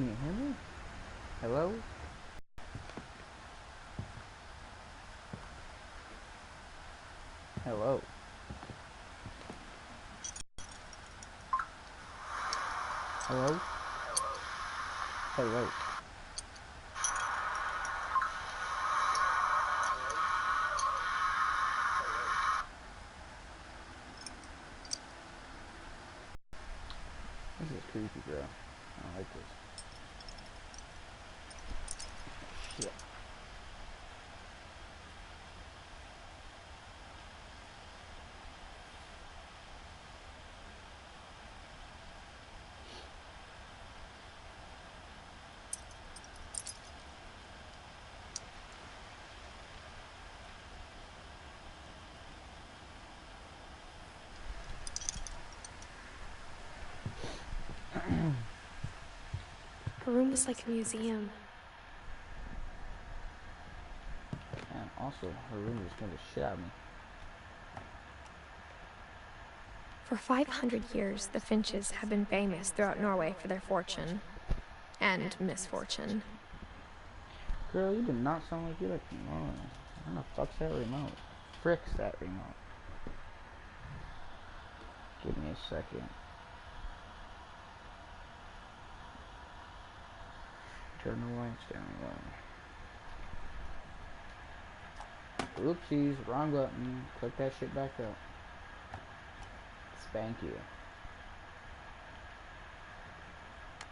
Can you hear me? Hello? Hello? Hello? Hello? This is creepy, bro. I don't like this. Shit. Her room was like a museum. And also, her room just scared the shit out of me. For 500 years, the Finches have been famous throughout Norway for their fortune and misfortune. Girl, you do not sound like you like Norway. Where the fuck's that remote? Frick's that remote? Give me a second. Turn the lights down low. Oopsies, wrong button. Click that shit back up. Spank you.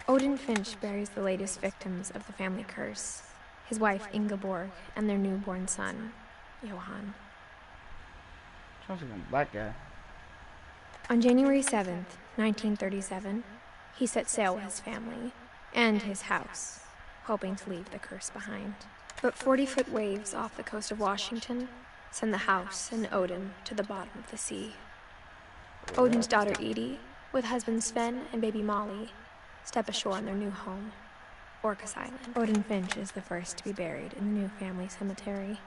Odin Finch buries the latest victims of the family curse, his wife Ingeborg and their newborn son, Johan. Sounds like a black guy. On January 7th, 1937, he set sail with his family and his house, hoping to leave the curse behind. But 40-foot waves off the coast of Washington send the house and Odin to the bottom of the sea. Odin's daughter Edith, with husband Sven and baby Molly, step ashore on their new home, Orcas Island. Odin Finch is the first to be buried in the new family cemetery.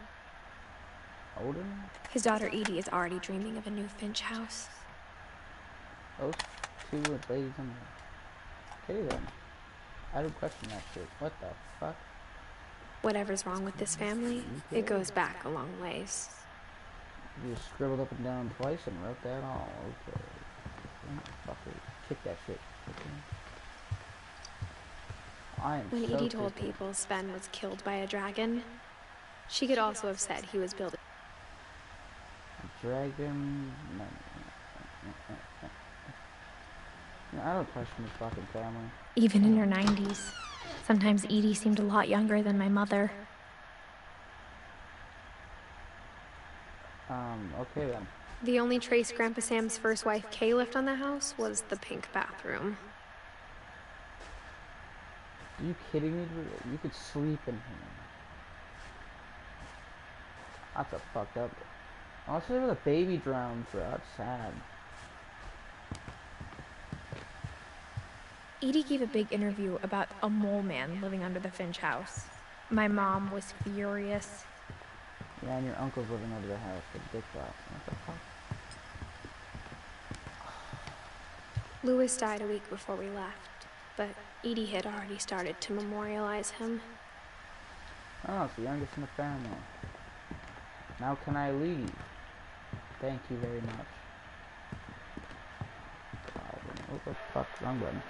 Odin? His daughter Edie is already dreaming of a new Finch house. Those two ladies on the... Okay then. I don't question that shit. What the fuck? Whatever's wrong with this family, it goes back a long ways. You just scribbled up and down twice and wrote that all. Okay. Fucker. Kick that shit. When Edie told people Sven was killed by a dragon, she could also have said he was building a dragon? No. I don't question this fucking family. Even in her 90s. Sometimes Edie seemed a lot younger than my mother. Okay then. The only trace Grandpa Sam's first wife Kay left on the house was the pink bathroom. Are you kidding me? You could sleep in here. That's a fucked up. Also, there was a baby drowned, bro. That's sad. Edie gave a big interview about a mole man living under the Finch house. My mom was furious. Yeah, and your uncle's living under the house with dick out. What the fuck? Louis died a week before we left, but Edie had already started to memorialize him. Oh, it's the youngest in the family. Now can I leave? Thank you very much. What the fuck? Wrong button.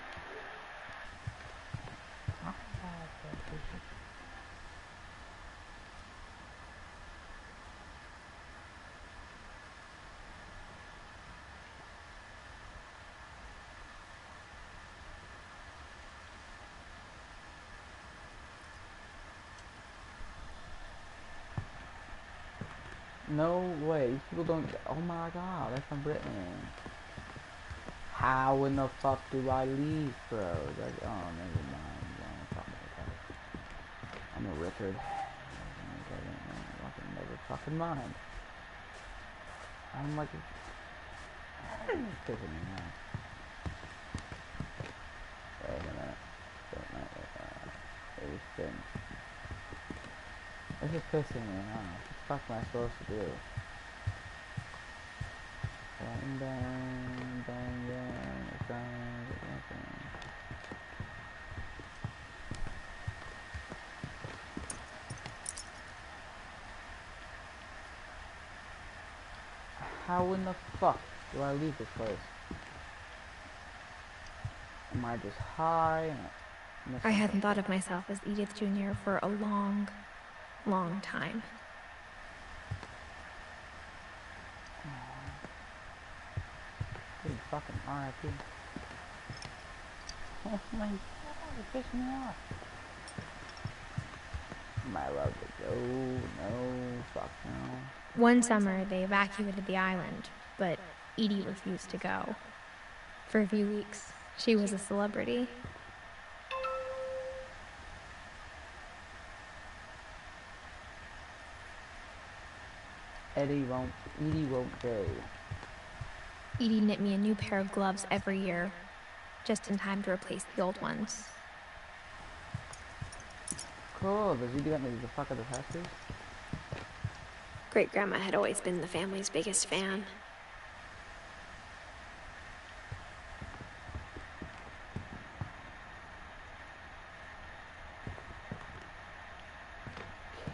No way. These people don't. Oh my god, that's from Britain. How in the fuck do I leave, bro? Like, oh, never mind. I'm a Richard. Never fucking mind. I'm like pissing me off. Wait a minute. It was Finch. This is pissing me off. What the fuck am I supposed to do? Bang, bang, bang, bang, bang, bang. How in the fuck do I leave this place? Am I just high? I hadn't thought of myself as Edith Jr. for a long, long time. Good fucking R.I.P. Oh my god, it pissed me off. Am I allowed to go? No, fuck no. One summer, they evacuated the island, but Edie refused to go. For a few weeks, she was a celebrity. Edie won't go. Edie knit me a new pair of gloves every year, just in time to replace the old ones. Cool, does Edie let me the fuck out of the houses? Great-grandma had always been the family's biggest fan.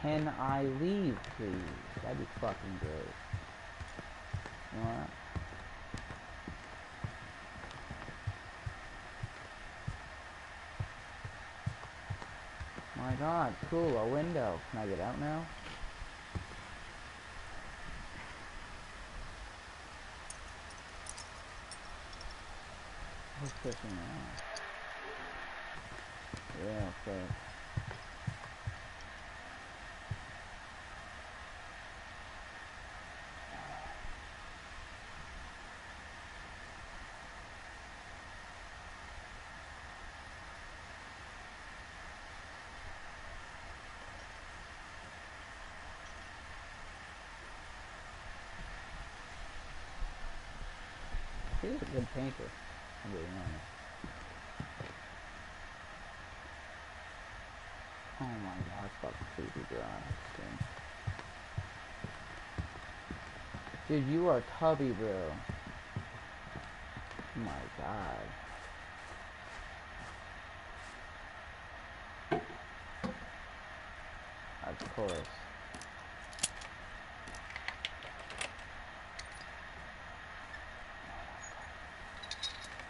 Can I leave, please? That'd be fucking great. You know what? My god, cool, a window. Can I get out now? Who's pushing me off? Yeah, okay. He's a good painter, I'm being honest. Oh my god, it's fucking creepy, bro. Dude, you are tubby, bro. Oh my god. Of course.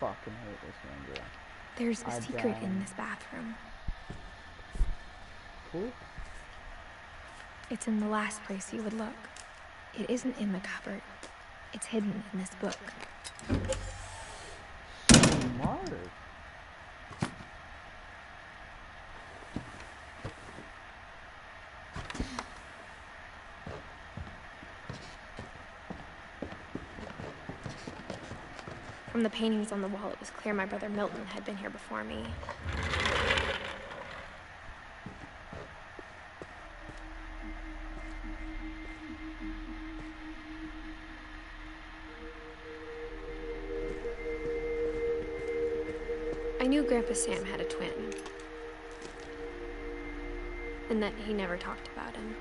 Fucking hate this one, bro. There's a secret in this bathroom. Cool. It's in the last place you would look. It isn't in the cupboard. It's hidden in this book. Smart. From the paintings on the wall, it was clear my brother Milton had been here before me. I knew Grandpa Sam had a twin, and that he never talked about him.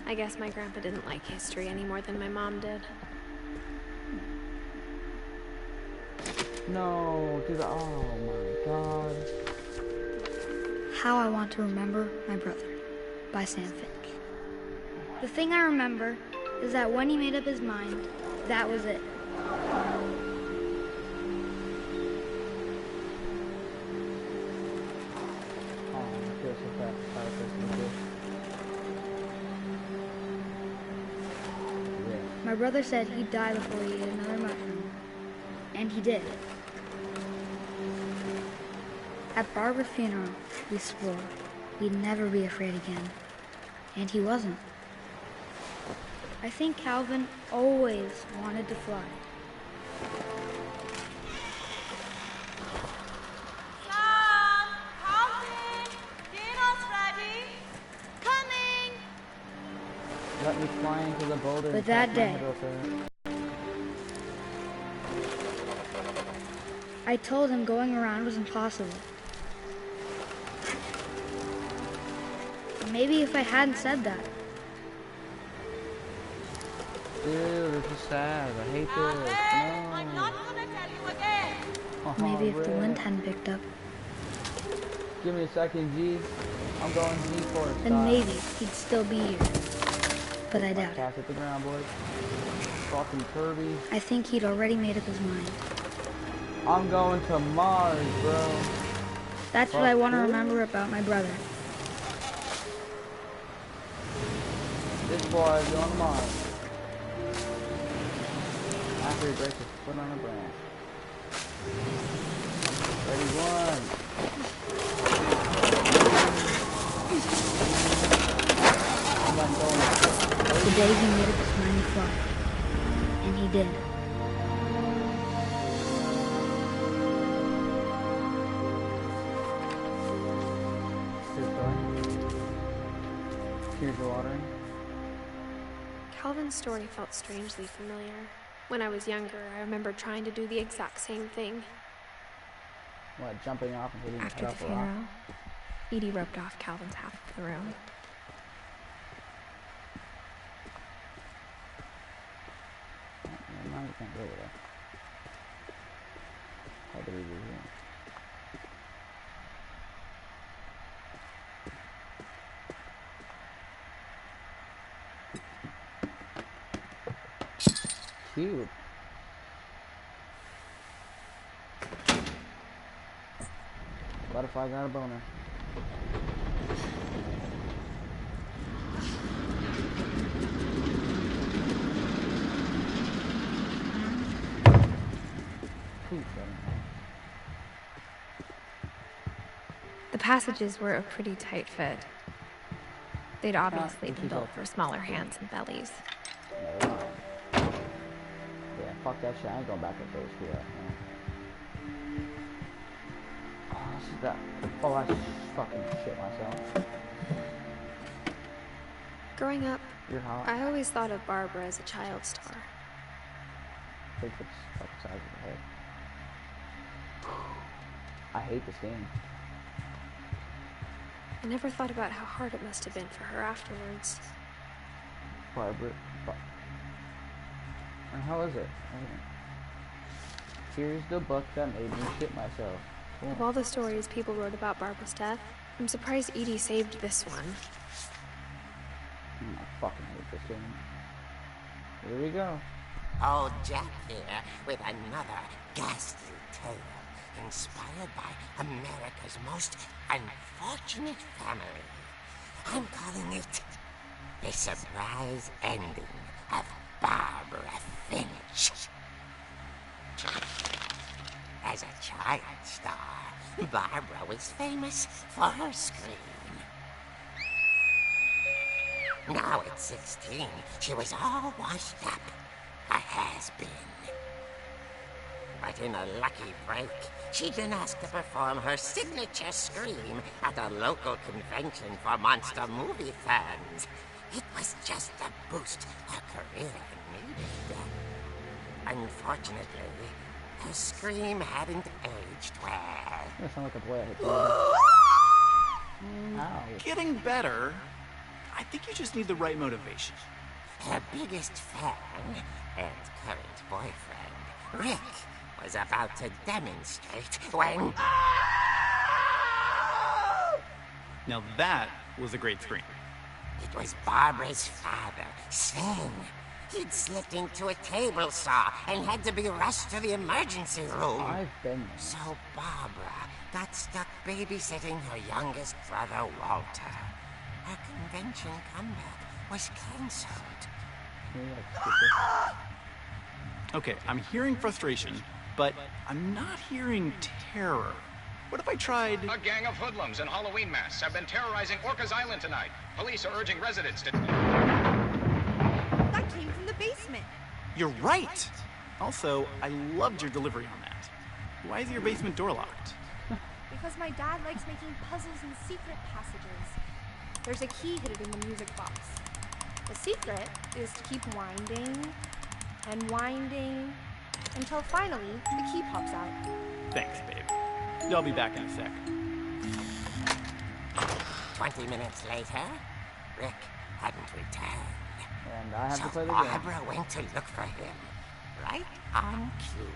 I guess my grandpa didn't like history any more than my mom did. No, dude, oh my god. How I Want to Remember My Brother by Sam Finch. The thing I remember is that when he made up his mind, that was it. My brother said he'd die before he ate another mushroom. And he did. At Barbara's funeral, we swore we'd never be afraid again. And he wasn't. I think Calvin always wanted to fly. Sam! Calvin! Dinner's ready! Coming! Let me fly into the boulder. But that day, I told him going around was impossible. Maybe if I hadn't said that. Dude, this is sad. I hate this. No. I'm No. not gonna tell you again. Oh, Maybe if the Rick. wind hadn't picked up, Give me a second, G. I'm going G for it. then maybe he'd still be here. but I doubt it. Cast hit the ground, boys. Fucking Kirby. I think he'd already made up his mind. I'm going to Mars, bro. That's what I want to remember about my brother. This boy is going to Mars. After he breaks his foot on a branch. Ready, one. Today he made up his mind to fly. And he did. Here's the watering. Calvin's story felt strangely familiar. When I was younger, I remember trying to do the exact same thing. What, jumping off and hitting After the the funeral, Edie roped off Calvin's half of the room. Now you can't go over there. How do we do here? Cute. Butterfly got a boner. The passages were a pretty tight fit. They'd obviously been built for smaller hands and bellies. Never mind. Yeah, fuck that shit. I ain't going back up those screw up, man. Oh, this is that. Oh, I fucking shit myself. Growing up, You're hot. I always thought of Barbara as a child star. Bigfoot's fucking size of the head. I hate this game. I never thought about how hard it must have been for her afterwards. Barbara. And how is it? Here's the book that made me shit myself. Cool. Of all the stories people wrote about Barbara's death, I'm surprised Edie saved this one. I fucking hate this game. Here we go. Old Jack here with another ghastly tale inspired by America's most unfortunate family. I'm calling it The Surprise Ending of Barbara Finch. As a child star, Barbara was famous for her scream. Now at 16, she was all washed up, a has-been. But in a lucky break, she'd been asked to perform her signature scream at a local convention for monster movie fans. It was just the boost her career needed. Unfortunately, her scream hadn't aged well. You sound like a boy I hit the Ow. Getting better. I think you just need the right motivation. Her biggest fan and current boyfriend, Rick, was about to demonstrate when... Now that was a great scream. It was Barbara's father, Sven. He'd slipped into a table saw and had to be rushed to the emergency room. I've been there. So Barbara got stuck babysitting her youngest brother, Walter. Her convention comeback was cancelled. Can you, like, skip this? Okay, I'm hearing frustration, but I'm not hearing terror. What if I tried... A gang of hoodlums in Halloween masks have been terrorizing Orcas Island tonight. Police are urging residents to... That came from the basement. You're right! Also, I loved your delivery on that. Why is your basement door locked? Because my dad likes making puzzles and secret passages. There's a key hidden in the music box. The secret is to keep winding and winding until finally the key pops out. Thanks, babe. I'll be back in a sec. 20 minutes later, Rick hadn't returned. And I have So to play the Barbara went to look for him, right on cue.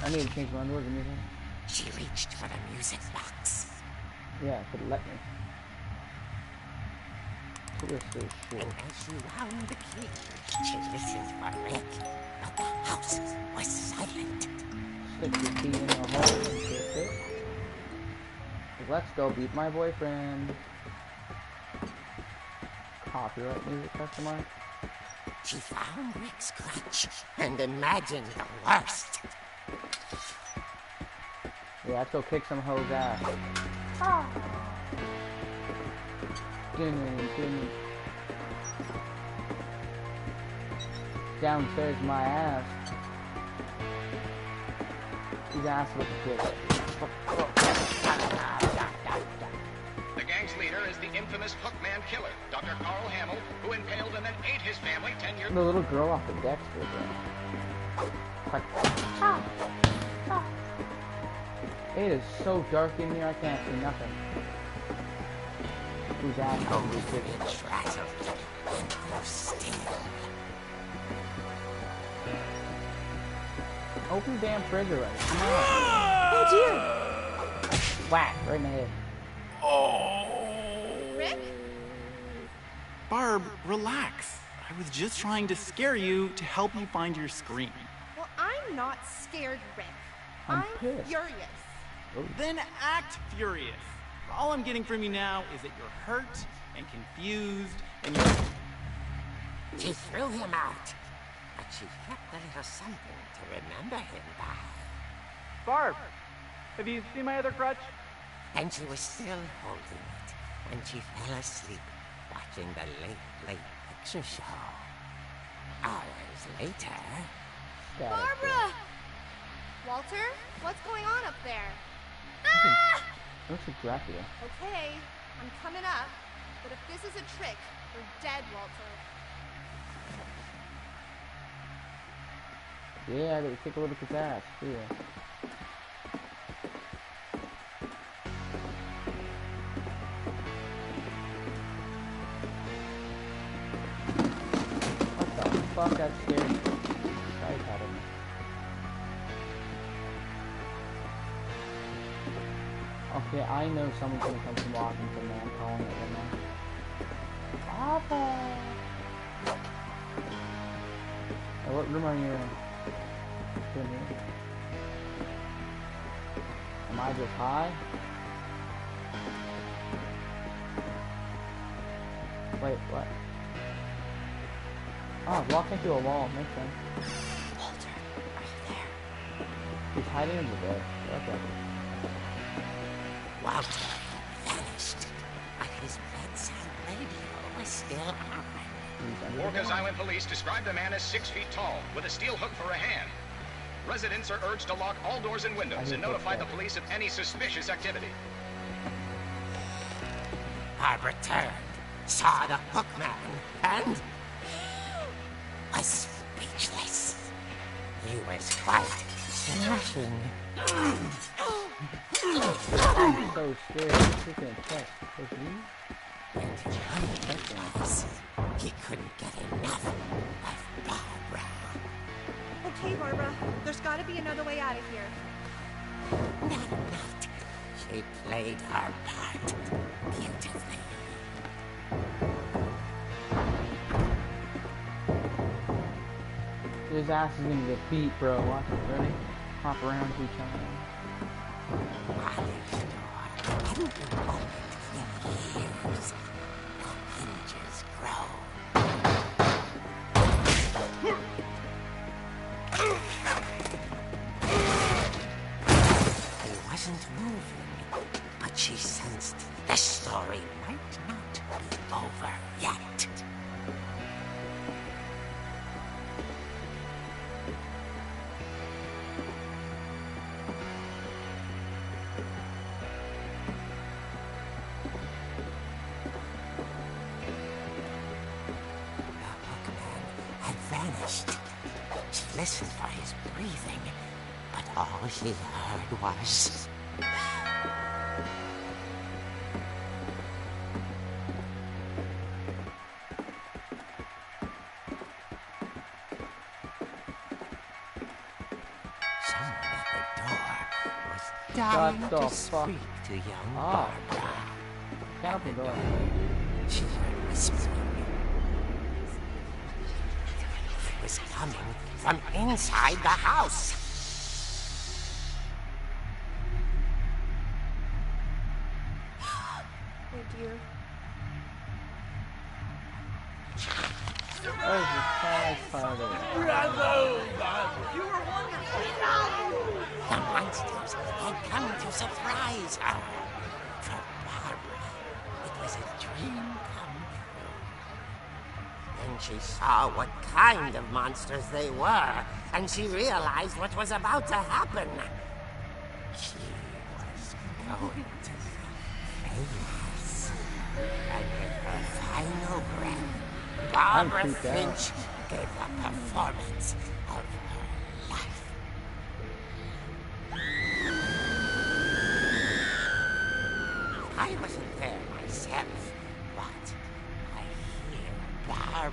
I need to change my underwear. Give me a second. She reached for the music box. Yeah, it could let me. Twister shit. And as she wound the key, she listened for Rick, but the house was silent. Stick the key in the hole and twist it. Let's go beat my boyfriend. Copyright music, question mark. She found Rick's crutch and imagined the worst. Yeah, let's go kick some hoes ass. Downstairs my ass. His ass with the kick. The gang's leader is the infamous Hookman killer, Dr. Carl Hamill, who impaled and then ate his family 10 years. The little girl off the Dexter, bro. It is so dark in here, I can't see nothing. Who's ass? It's rattled and grew still. Open the damn refrigerator. Come on. Oh dear! Whack, right in the head. Rick? Barb, relax. I was just trying to scare you to help you find your scream. Well, I'm not scared, Rick. I'm pissed. furious. Then act furious. All I'm getting from you now is that you're hurt and confused and you're... She threw him out, but she kept a little something to remember him by. Barb, have you seen my other crutch? And she was still holding it when she fell asleep watching the late picture show. Hours later... Barbara! Walter, what's going on up there? Looks like Dracula. Okay, I'm coming up, but if this is a trick, we're dead, Walter. Yeah, I gotta kick a little bit ass. Yeah. What the fuck? That scared me. Sorry, Adam. Okay, I know someone's gonna come from Washington, man. I'm calling it right now. Papa! Hey, what room are you in? In here? Am I just high? Wait, what? Oh, walk into a wall. Makes sense. Walter, are you there? He's hiding in the bed. Okay. Walter vanished, but his bedside radio was still on. Orcas Island police describe the man as 6 feet tall, with a steel hook for a hand. Residents are urged to lock all doors and windows and notify the police of any suspicious activity. Barbara turned, saw the hook man, and was speechless. He was quite smashing. I'm so scared. This is gonna test. And he couldn't get enough of Barbara. Okay, Barbara, there's gotta be another way out of here. That night, she played her part beautifully. His ass is gonna get beat, bro. Watch it, ready? Hop around to each other. While the door hadn't been opened in years, the hinges groaned. He wasn't moving, but she sensed the story might not be over yet. She listened for his breathing, but all she heard was... Someone at the door was dying to speak to young Barbara. Can't open the door. She heard whispering coming from inside the house. Oh dear. That was the saddest part of it. The monsters had come to surprise her. For Barbara, it was a dream come true. Then she saw what kind of monsters they were, and she realized what was about to happen. She was going to be famous. And with her final breath, Barbara Finch gave the performance of her life. I wasn't there myself, but I hear Barbara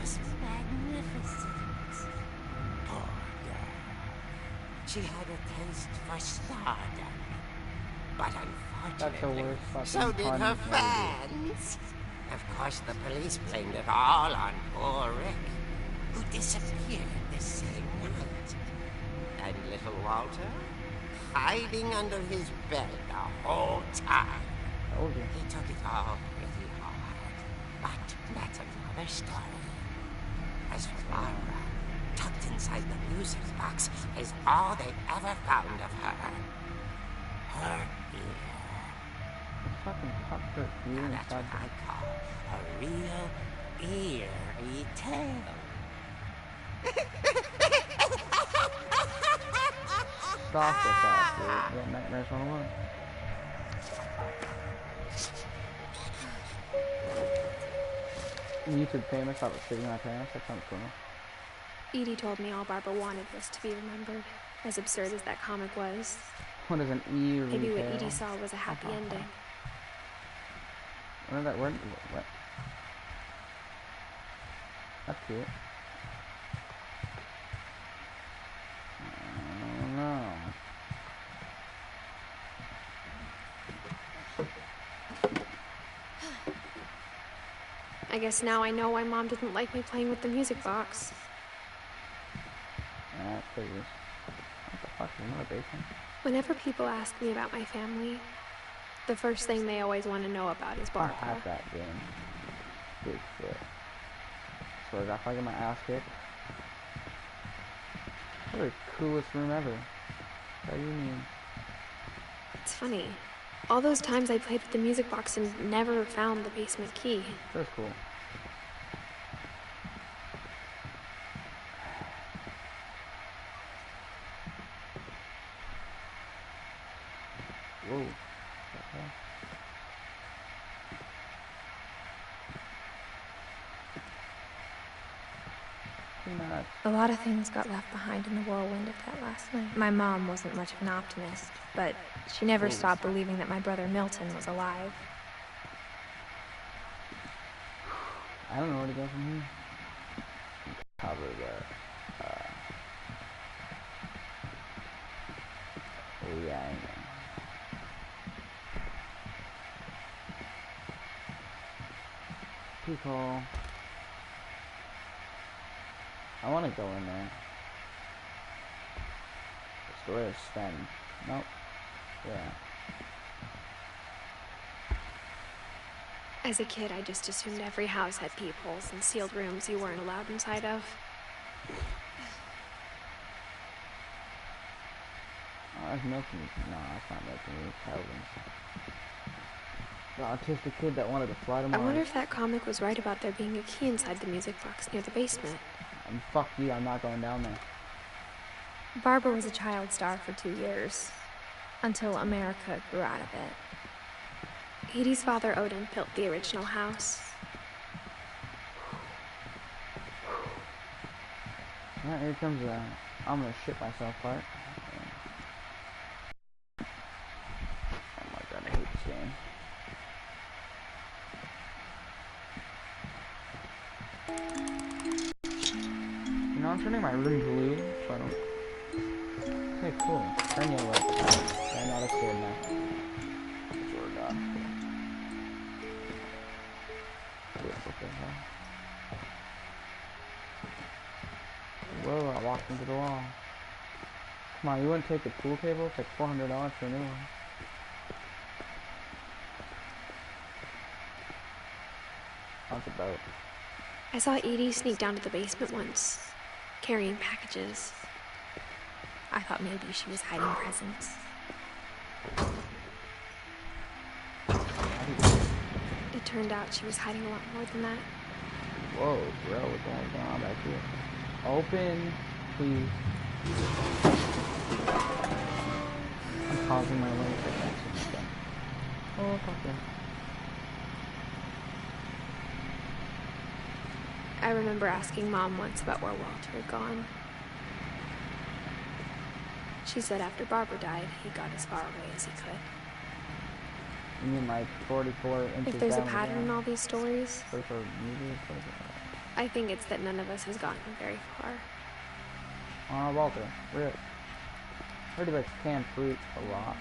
was magnificent. Poor girl. She had a taste for stardom, but unfortunately, so did her fans. Of course, the police blamed it all on poor Rick, who disappeared the same night. And little Walter, hiding under his bed the whole time. He took it all pretty hard, but that's another story. As for Barbara, tucked inside the music box is all they ever found of her. Her ear. Fucking comfort you That's what I call a real eerie tale. Stop with that, dude. You got nightmares on one. YouTube famous out of sitting my parents. That sounds cool. Edie told me all Barbara wanted was to be remembered, as absurd as that comic was. What is an eerie Maybe what tale? Edie saw was a happy ending. What is that word? What? That's cute. Oh no. I guess now I know why Mom didn't like me playing with the music box. Please. What the fuck? Is another basement? Whenever people ask me about my family, the first thing they always want to know about is I Barbara. have that game. Big shit. So if I get my ass kicked. What the coolest room ever. What do you mean? It's funny. All those times I played with the music box and never found the basement key. That's cool. Whoa. A lot of things got left behind in the whirlwind of that last night. My mom wasn't much of an optimist, but she never stopped believing that my brother Milton was alive. I don't know where to go from here. Cover the, oh yeah, I know. People. I want to go in there. Story of Sven. Nope. Yeah. As a kid, I just assumed every house had peepholes and sealed rooms you weren't allowed inside of. Oh, that's Milton. No, that's not Milton. It's Calvin. The autistic kid that wanted to fly to Mars. I wonder if that comic was right about there being a key inside the music box near the basement. Fuck you, I'm not going down there. Barbara was a child star for 2 years, until America grew out of it. Edie's father, Odin, built the original house. Alright, here comes the I'm gonna shit myself part. Oh my god, I hate this game. You know, I'm turning my room blue, so I don't... Okay, cool. Turn yellow. I'm not scared now. Swear to God. What the hell? Whoa, I walked into the wall. Come on, you wouldn't take the pool table? It's like $400 for a new one. That's a boat. I saw Edie sneak down to the basement once, carrying packages. I thought maybe she was hiding presents. It turned out she was hiding a lot more than that. Whoa, bro, what's going on back here? Open, please. I'm pausing my leg for that. Oh, okay. I remember asking Mom once about where Walter had gone. She said after Barbara died, he got as far away as he could. You mean like 44 inches If there's a down pattern in all these stories, I think it's that none of us has gotten very far. Walter, rip. Heard he likes canned fruit a lot.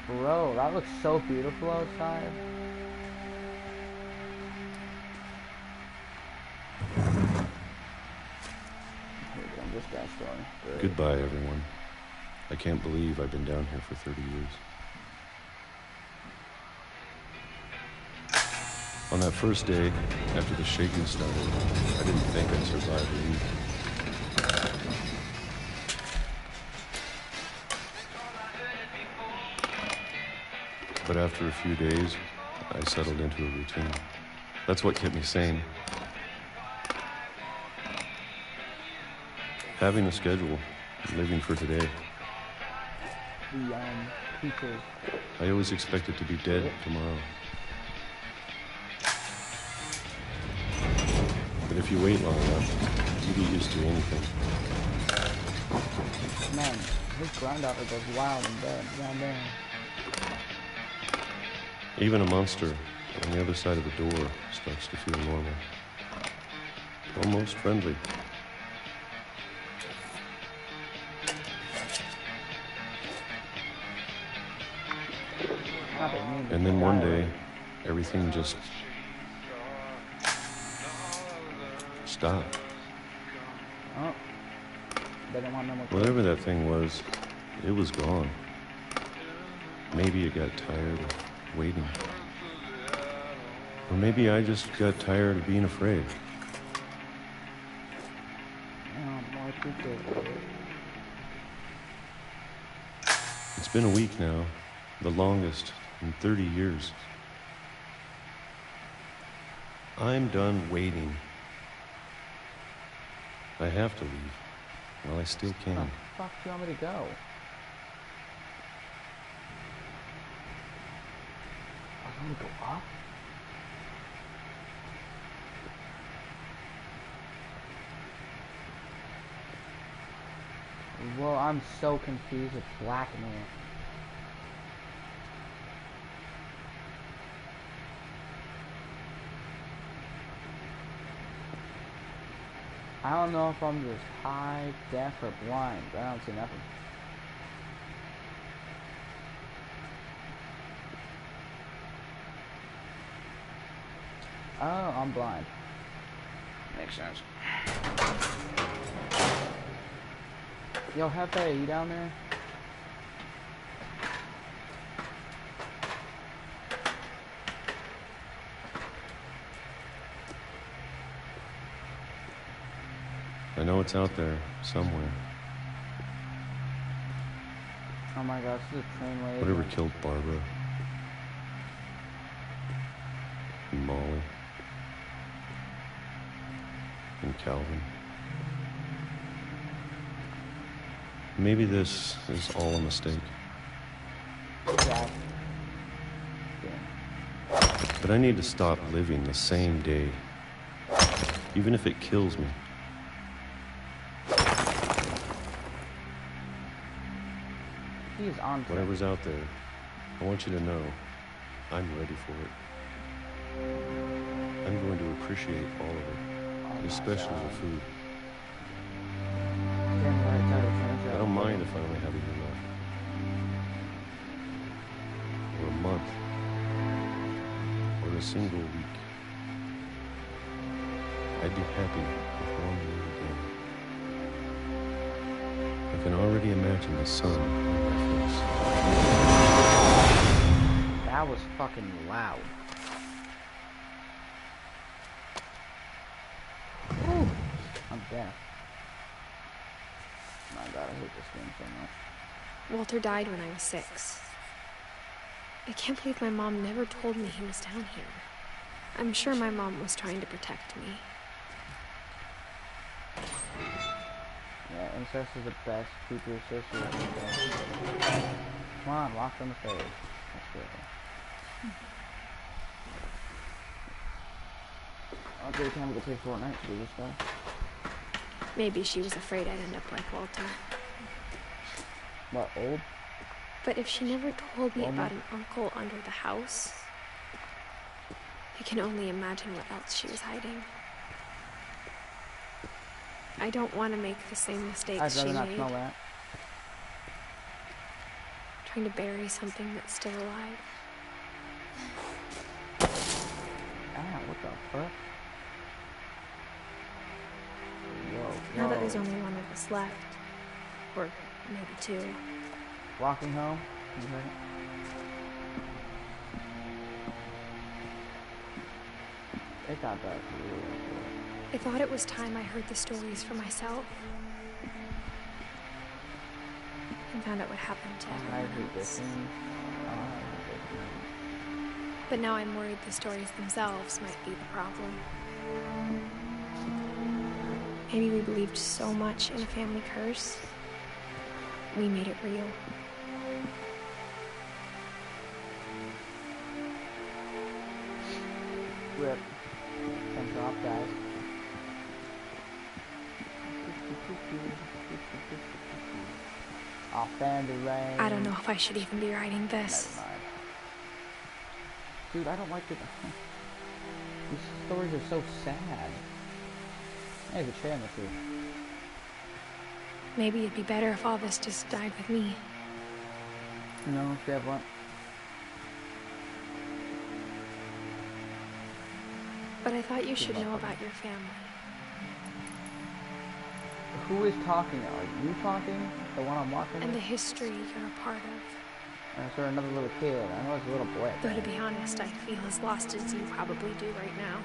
Bro, that looks so beautiful outside. This guy's story. Great. Goodbye, everyone. I can't believe I've been down here for 30 years. On that first day, after the shaking started, I didn't think I'd survive a week. But after a few days, I settled into a routine. That's what kept me sane. Having a schedule, living for today. The teachers. I always expected to be dead tomorrow. But if you wait long enough, you get used to anything. Man, his granddaughter goes wild in bed, down there. Even a monster on the other side of the door starts to feel normal. Almost friendly. And then one day, everything just stopped. Oh. They don't want no more. Whatever that thing was, it was gone. Maybe it got tired of waiting. Or maybe I just got tired of being afraid. More people. It's been a week now, the longest in 30 years. I'm done waiting. I have to leave while I still can. Where the fuck do you want me to go? I want to go up? Whoa, I'm so confused. It's black in here. I don't know if I'm just high, deaf, or blind, but I don't see nothing. Oh, I'm blind. Makes sense. Yo, Hefe, you down there? I know it's out there, somewhere. Oh my gosh, this is a train wave. Whatever killed Barbara. And Molly. And Calvin. Maybe this is all a mistake. Yeah. But I need to stop living the same day. Even if it kills me. He's on to Whatever's out there, I want you to know I'm ready for it. I'm going to appreciate all of it, especially the food. I don't mind if I only have a year left. Or a month. Or a single week. I'd be happy with one you again. I can already imagine the sun on your face. That was fucking loud. Ooh, I'm deaf. My God, I hate this game so much. Walter died when I was 6. I can't believe my mom never told me he was down here. I'm sure my mom was trying to protect me. Yeah, incest is the best creepy sister. Come on, walk on the stage. Let's go. Okay, time to go play Fortnite to do this stuff. Maybe she was afraid I'd end up like Walter. What, old? But if she never told me about an uncle under the house, I can only imagine what else she was hiding. I don't want to make the same mistakes she I'd rather not made. smell that. Trying to bury something that's still alive. Ah, what the fuck? Whoa, Now that whoa. there's only one of us left, or maybe 2. Walking home? You heard it? It got dark really quick. I thought it was time I heard the stories for myself. And found out what happened to I everyone hate this else. thing. I hate this thing. But now I'm worried the stories themselves might be the problem. Maybe we believed so much in a family curse, we made it real. Rip. Thanks off, guys. Off and the rain. I don't know if I should even be writing this. Never mind. Dude, I don't like it. These stories are so sad. Hey, the chair in the food. Maybe it'd be better if all this just died with me. No, if you have one. But I thought you should know about your family. Who is talking? Are you talking? The one I'm watching? And the history you're a part of. And is there another little kid? I know it's a little boy. Though to be honest, I feel as lost as you probably do right now.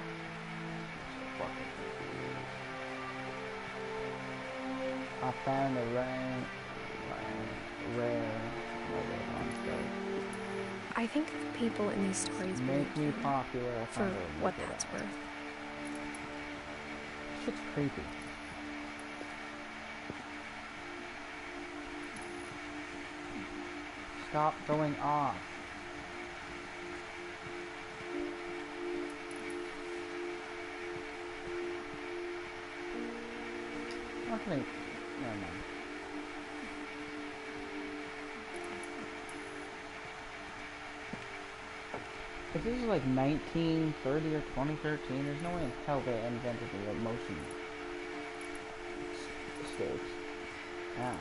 I found the rain. Rare. I think the people in these stories Make me popular. for what that's worth. Shit's creepy. Stop going off. Nothing. Never mind. If this is like 1930 or 2013, there's no way in hell they invented the motion stakes. Yeah.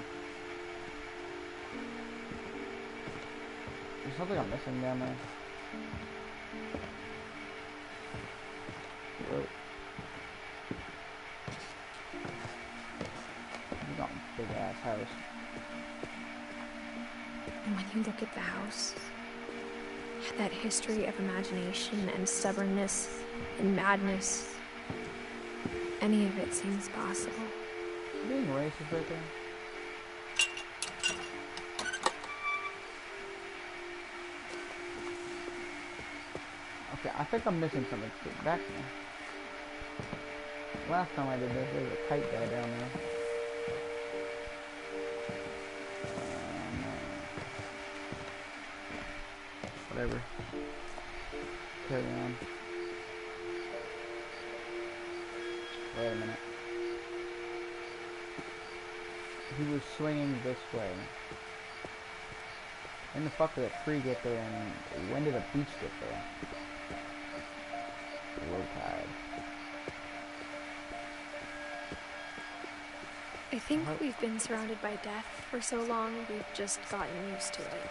There's something I'm missing down there. Whoa. You got a big ass house. And when you look at the house, that history of imagination and stubbornness and madness, any of it seems possible. You being racist right there? Okay, I think I'm missing something. Get back to me. Last time I did this, there was a kite guy down there. Whatever. Carry on. Wait a minute. He was swinging this way. When the fuck did a tree get there, and when did a beach get there? Low tide. I think we've been surrounded by death for so long, we've just gotten used to it.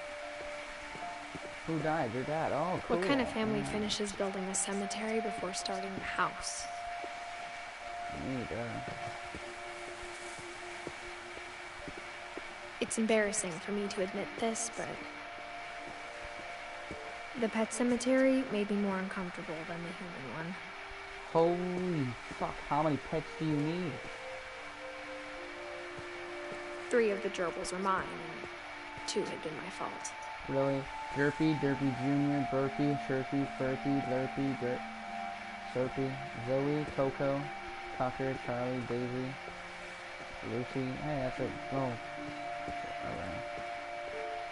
Who died? Your dad. Oh, cool. What kind of family finishes building a cemetery before starting the house? Me, duh. It's embarrassing for me to admit this, but the pet cemetery made me more uncomfortable than the human one. Holy fuck, how many pets do you need? 3 of the gerbils were mine, and 2 had been my fault. Really? Derpy, Derpy Jr., Burpy, Chirpy, Furpy, Lurpy, Serpy, Zoe, Coco, Tucker, Charlie, Daisy, Lucy. Hey, that's it. Oh.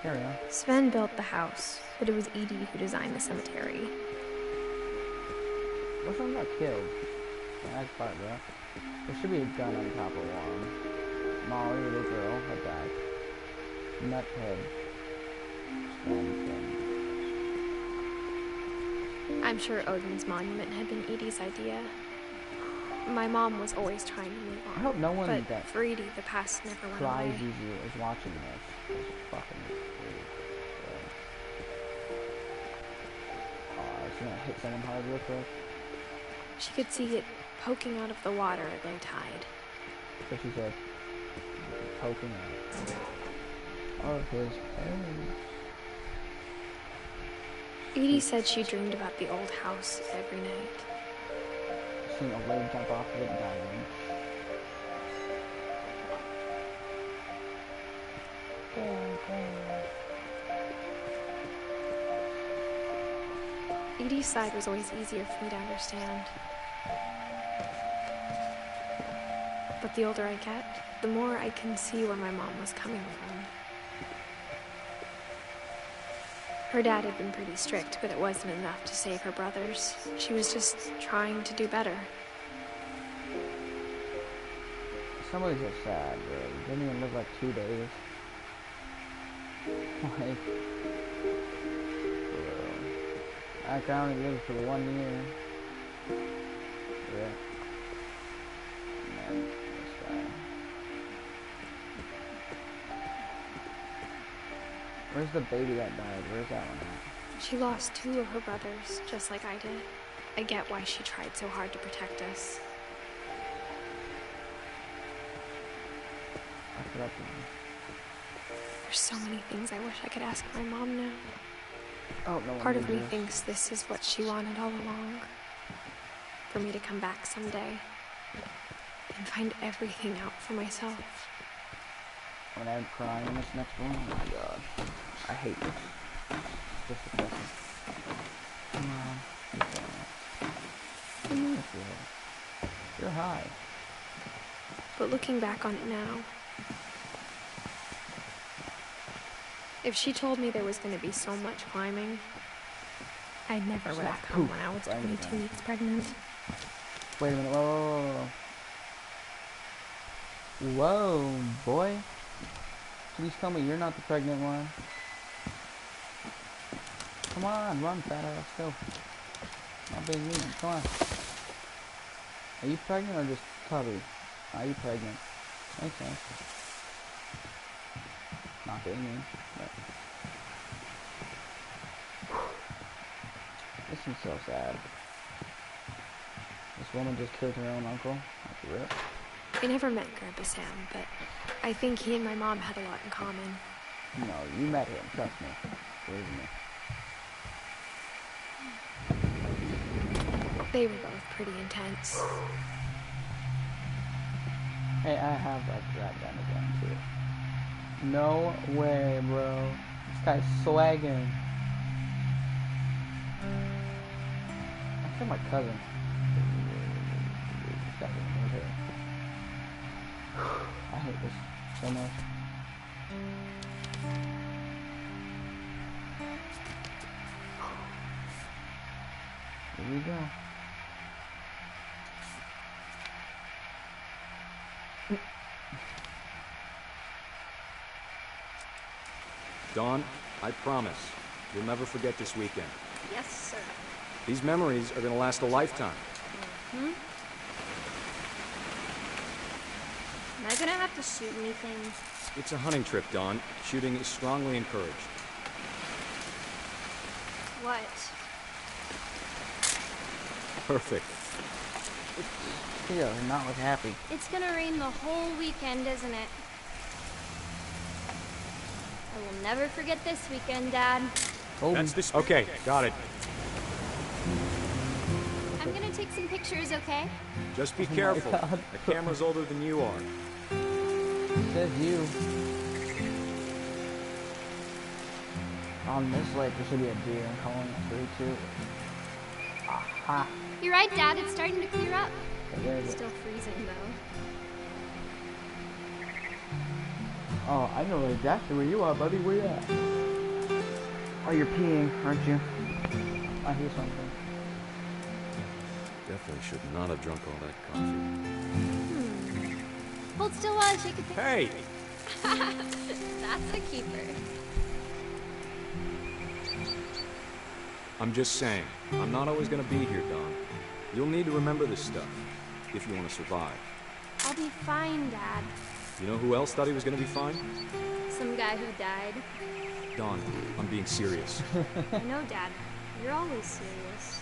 There we go. Sven built the house, but it was Edie who designed the cemetery. Which one got killed? That's part, bro. There should be a gun on top of one. Molly, the girl, had died. Nuthead. I'm sure Odin's monument had been Edie's idea. My mom was always trying to move on. I hope no one but that for Edie, the past never went away. prizes you is watching this. It's fucking weird. Oh, it's gonna hit someone hard real quick. She could see it poking out of the water at low tide. So she said, poking out of his head. Edie said she dreamed about the old house every night. Seen a wave jump off of it and dive in. Edie's side was always easier for me to understand. But the older I get, the more I can see where my mom was coming from. Her dad had been pretty strict, but it wasn't enough to save her brothers. She was just trying to do better. Some of these are sad, bro. You didn't even live like 2 days. Like, bro. I can only live for 1 year. Yeah. Man, this guy. Where's the baby that died? Where's that one at? She lost 2 of her brothers, just like I did. I get why she tried so hard to protect us. I forgot the name. There's so many things I wish I could ask my mom now. Oh, no. Part of me thinks this is what she wanted all along. For me to come back someday and find everything out for myself. When I'm crying in this next one, oh my god. I hate this. It's just depressing. Come on. You're high. But looking back on it now, if she told me there was going to be so much climbing, I'd never would have come when I was 22 weeks pregnant. Wait a minute. Whoa. Whoa, boy. Please tell me you're not the pregnant one. Come on, run, fat ass, go. Not being mean, come on. Are you pregnant or just tubby? Are you pregnant? Makes sense. Not being mean, but... This is so sad. This woman just killed her own uncle. That's rip. I never met Grandpa Sam, but I think he and my mom had a lot in common. No, you met him, trust me. Believe me. They were both pretty intense. Hey, I have that gun again, too. No way, bro. This guy's swagging. I feel my cousin. I hate this so much. Here we go. Dawn, I promise, you'll never forget this weekend. Yes, sir. These memories are gonna last a lifetime. Hmm? Am I gonna have to shoot anything? It's a hunting trip, Dawn. Shooting is strongly encouraged. What? Perfect. Theo does not look happy. It's gonna rain the whole weekend, isn't it? I will never forget this weekend, Dad. That's this. Okay, got it. I'm gonna take some pictures, okay? Just be careful. The camera's older than you are. Says you. On this lake, there should be a deer. I'm calling it 3, 2. Aha. You're right, Dad. It's starting to clear up. Where is It's it? still freezing, though. Oh, I know exactly where you are, buddy. Where you at? Oh, you're peeing, aren't you? I hear something. Definitely should not have drunk all that coffee. Hold still while I take a picture. Hey! That's a keeper. I'm just saying, I'm not always gonna be here, Don. You'll need to remember this stuff, if you want to survive. I'll be fine, Dad. You know who else thought he was gonna be fine? Some guy who died. Don, I'm being serious. I know, Dad. You're always serious.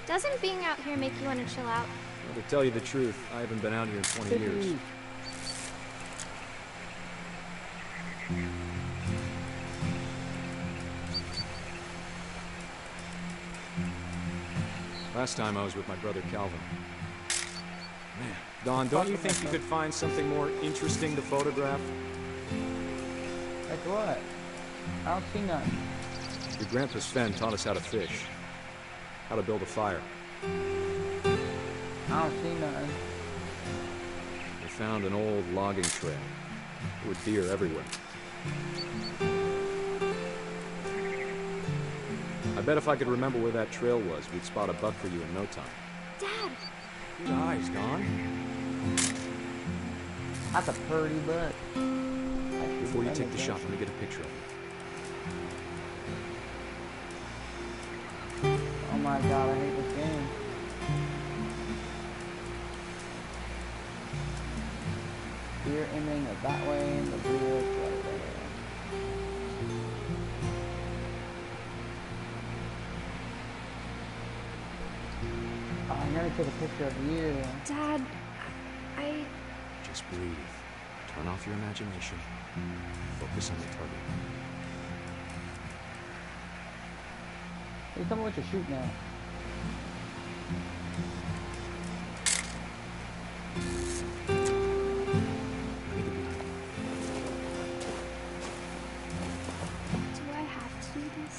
Doesn't being out here make you want to chill out? Well, to tell you the truth, I haven't been out here in 20 years. Last time I was with my brother Calvin. Man, Don, don't you think you could find something more interesting to photograph? Like what? I don't see none. Your grandpa Sven taught us how to fish, how to build a fire. I don't see none. We found an old logging trail. There were deer everywhere. I bet if I could remember where that trail was, we'd spot a buck for you in no time. Dad! Good eyes, Don. That's a pretty butt. Before you take the shot, let me get a picture of you. Oh my god, I hate this game. Deer aiming that way and the deer right there. Oh, I'm gonna take a picture of you. Dad, I... Just breathe. Turn off your imagination. Focus on the target. Hey, tell me what you're shooting at. Do I have to do this?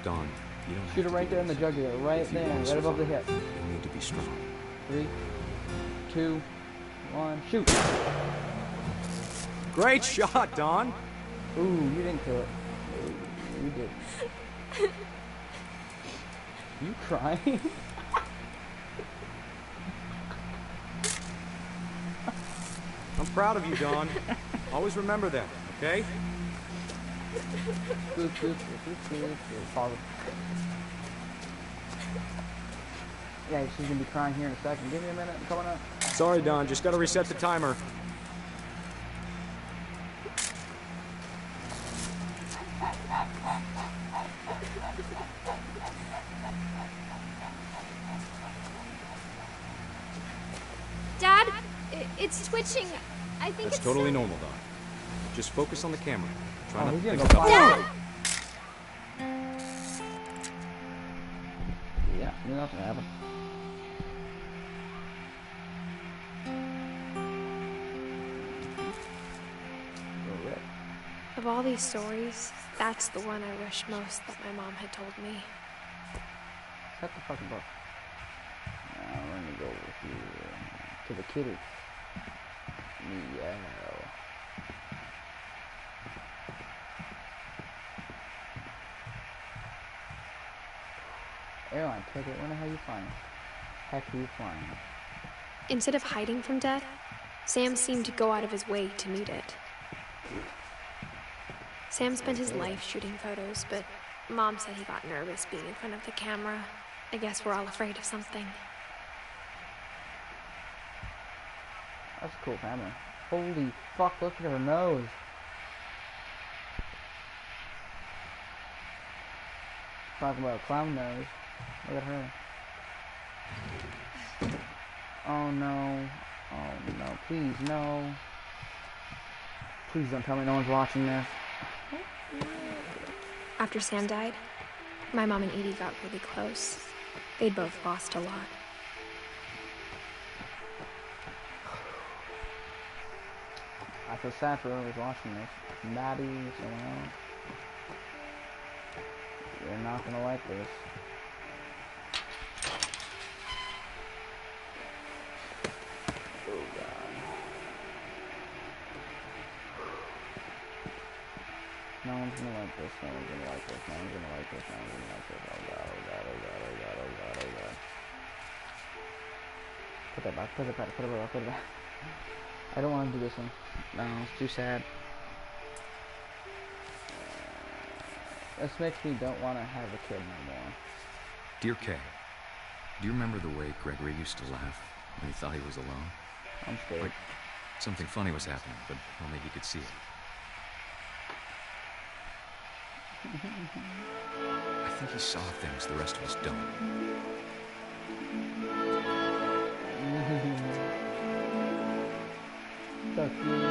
Don, you don't Shoot have it to right do there in the this. jugular, right If you there, want to right above the hip. survive, you'll need to be strong. 3, 2, 1, shoot! Great shot, Don! Ooh, you didn't kill it. Ooh, you did. You crying? I'm proud of you, Don. Always remember that, okay? Pause it. Yeah, she's gonna be crying here in a second. Give me a minute, I'm coming up. Sorry, Don. Just gotta reset the timer. Dad, it's twitching. I think That's it's totally normal, Don. Just focus on the camera. Try Oh, not to he's gonna think go about fire. it. Yeah, knew that's gonna happen. Alright. Of all these stories, that's the one I wish most that my mom had told me. Shut the fucking book. Now we're gonna go over here to the kitty. Meow. Airline ticket, where the hell you flying? Heck are you flying? Instead of hiding from death, Sam seemed to go out of his way to meet it. Sam spent his life shooting photos, but Mom said he got nervous being in front of the camera. I guess we're all afraid of something. That's a cool camera. Holy fuck, look at her nose. Talking about a clown nose. Look at her. Oh no. Oh no. Please, no. Please don't tell me no one's watching this. After Sam died, my mom and Edie got really close. They'd both lost a lot. I feel sad for whoever's watching this. Maddie, someone else. You're not gonna like this. Oh god. No one's gonna like this, no one's gonna like this, no one's gonna like this, no one's gonna like this. Oh god, oh god, oh god, oh god, oh god, oh god. Put that back, put it back, put it back, put it back. I don't want to do this one. No, it's too sad. This makes me don't want to have a kid no more. Dear Kay, do you remember the way Gregory used to laugh when he thought he was alone? I'm scared. Like something funny was happening, but only he could see it. I think he saw things the rest of us don't. So cute.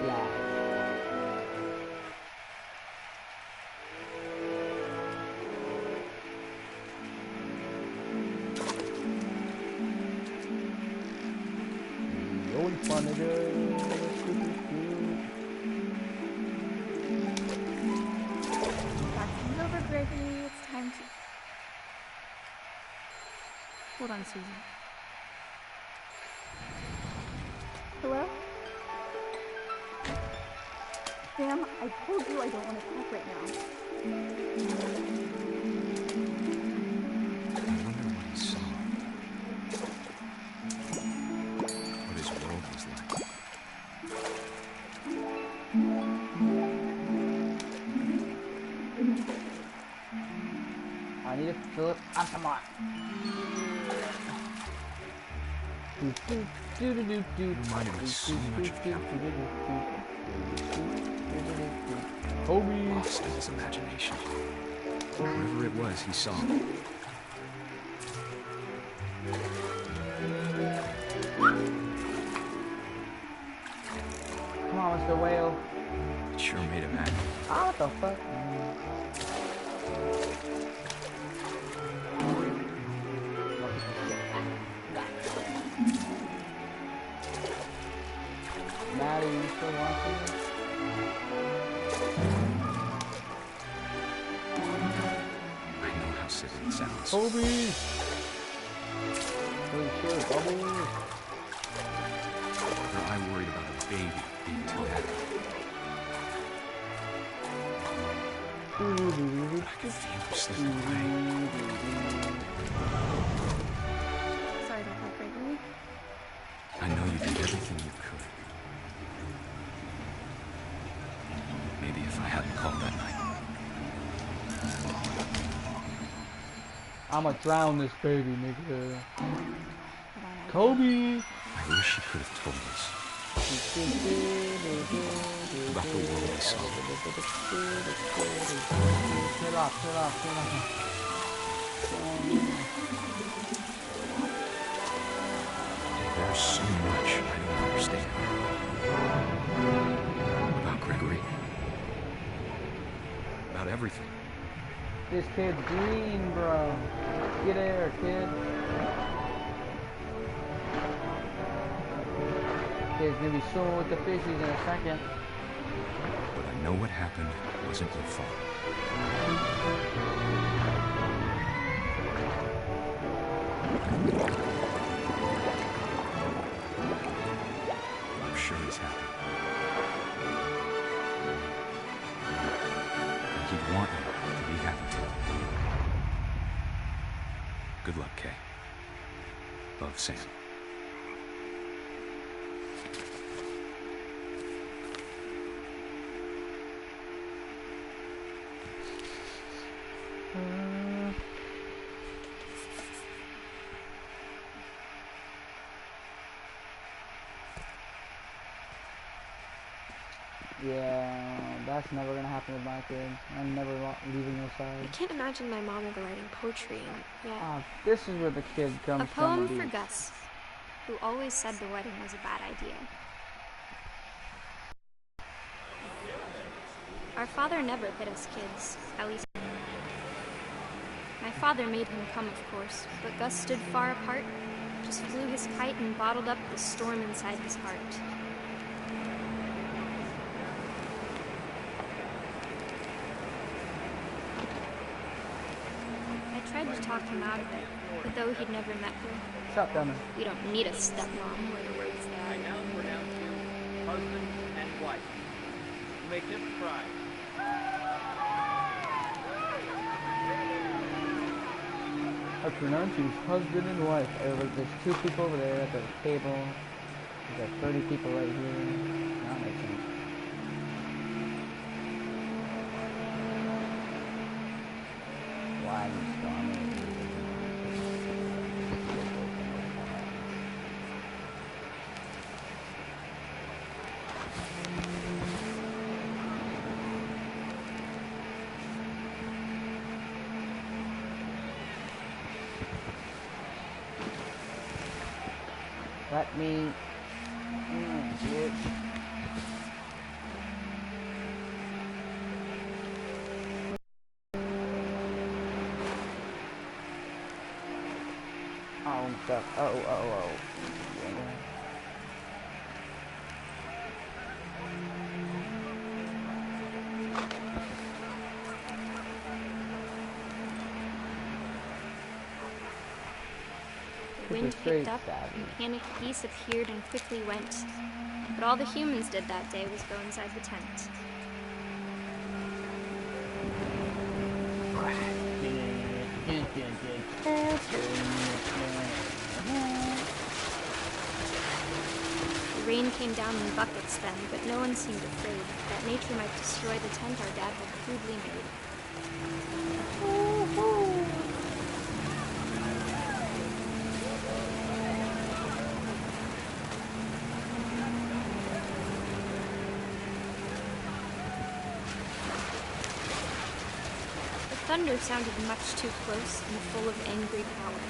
Laugh. The only fun it is. Vacuum's over, Gregory. It's time to... Hold on, Susan. Hello? Sam, I told you I don't want to talk right now. I wonder what he saw. What his world was like. I need to fill it up some more. Reminded me so much of Calvin. Kobe. Lost in his imagination. Whatever it was, he saw. Come on, Mr. Whale. It sure made him happy. Ah, what the fuck? Maddie, you still watching this? I know how silly it sounds. Kobe! Holy shit, bubbles! Or I worried about a baby being too happy. But I could feel him slipping away. Sorry about that, Gregory. I know you did everything you could. Maybe if I hadn't called that night. I'ma drown this baby, nigga. Kobe! I wish he could have told us about the world we saw. Chill out, chill out, chill out. There's so much I don't understand. About Gregory. About everything. This kid's green, bro. Get there, kid. Kid's gonna be swimming with the fishies in a second. But I know what happened wasn't your fault. I'm sure he's happy. And he'd want you to be happy too. Good luck, Kay. Love, Sam. Yeah, That's never gonna happen with my kids. I'm never leaving your I side. can't imagine my mom ever writing poetry, and yet... This is where the kid comes A from. poem for Gus, who always said the wedding was a bad idea. Our father never hit us kids, at least. My father made him come, of course, but Gus stood far apart, just flew his kite and bottled up the storm inside his heart. I tried to talk him out of it, but though he'd never met her, Shut down. we don't need a stepmom, were the words there. Right now we're down to husband and wife. Make him cry. I pronounce you husband and wife. There's two people over there at the table. There's like 30 people right here. That makes sense. Why is storming? Let me get stuff. Oh. The wind picked up, and panicked geese appeared and quickly went. But all the humans did that day was go inside the tent. The rain came down in buckets then, but no one seemed afraid that nature might destroy the tent our dad had crudely made. Thunder sounded much too close and full of angry power.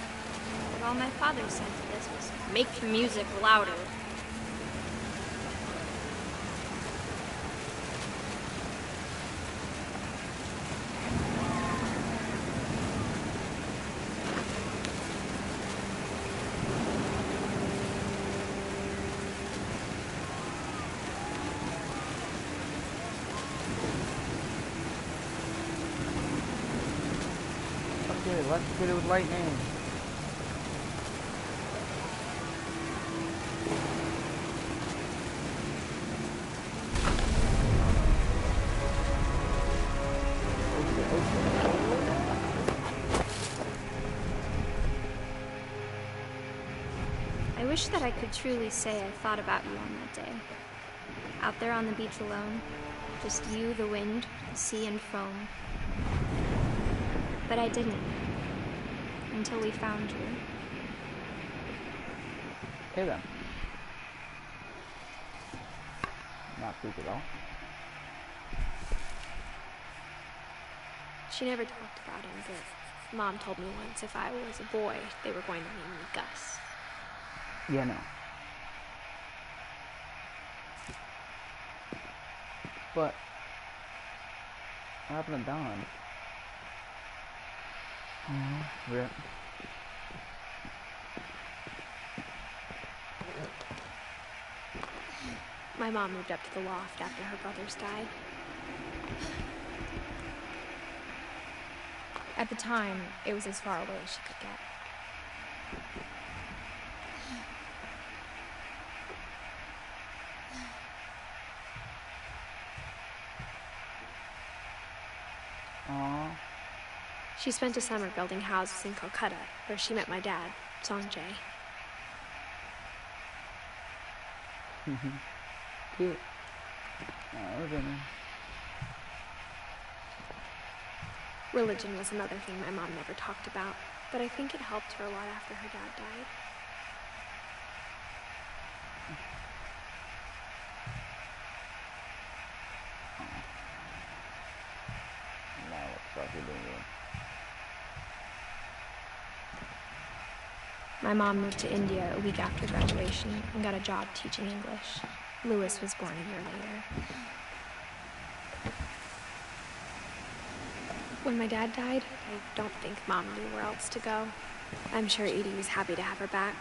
But all my father said to this was, "Make the music louder." Let's get it with lightning. I wish that I could truly say I thought about you on that day. Out there on the beach alone, just you, the wind, the sea and foam. But I didn't. Until we found you. Okay then. Not creepy at all. She never talked about him, but Mom told me once if I was a boy, they were going to name me Gus. Yeah, no. But what happened to Don? Rip. My mom moved up to the loft after her brothers died. At the time, it was as far away as she could get. Aww. She spent a summer building houses in Calcutta, where she met my dad, Sanjay. Cute. Oh, Religion was another thing my mom never talked about, but I think it helped her a lot after her dad died. My mom moved to India a week after graduation and got a job teaching English. Louis was born a year later. When my dad died, I don't think Mom knew where else to go. I'm sure Edie was happy to have her back.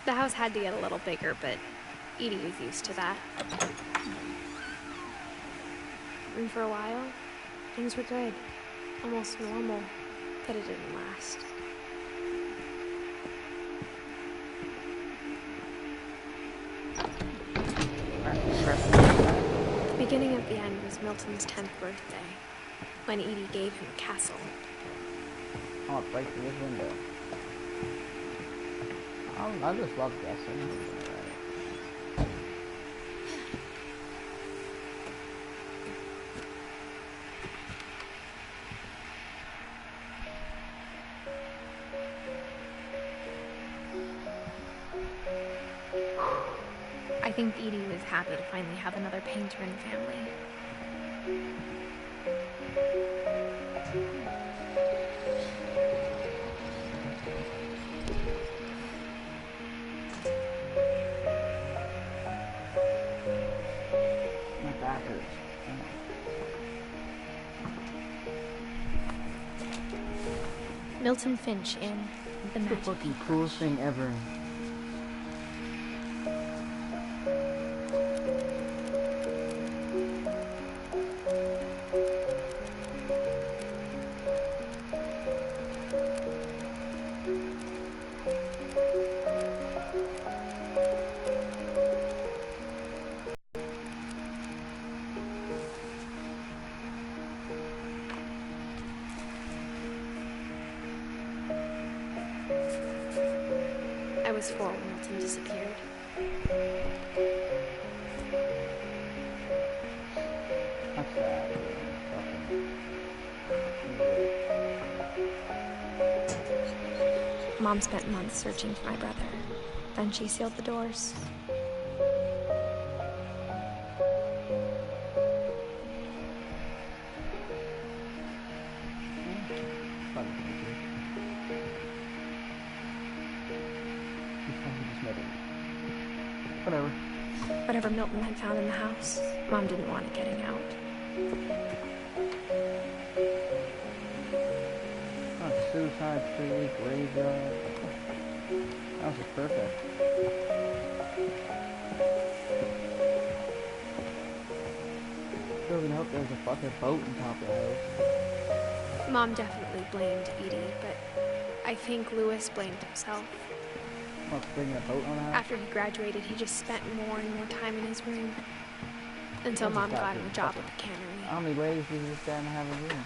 The house had to get a little bigger, but Edie was used to that. And for a while, things were good. Almost normal, but it didn't last. The beginning of the end was Milton's 10th birthday, when Edie gave him a castle. Oh, break through this window. I just love guessing. I think Edie was happy to finally have another painter in the family. My back hurts. Milton Finch in The It's the Magic fucking Paintbrush. coolest thing ever. I was 4 when Milton disappeared. That's sad. Mom spent months searching for my brother. Then she sealed the doors. Whatever. Whatever Milton had found in the house, Mom didn't want it getting out. Oh, suicide tree, graveyard. That was perfect. I really hope there was a fucking boat on top of the house. Mom definitely blamed Edie, but I think Louis blamed himself. What's bringing a boat on the house? After he graduated, he just spent more and more time in his room. Until That's Mom got exactly him a job at the cannery. How many ladies does this guy have a room?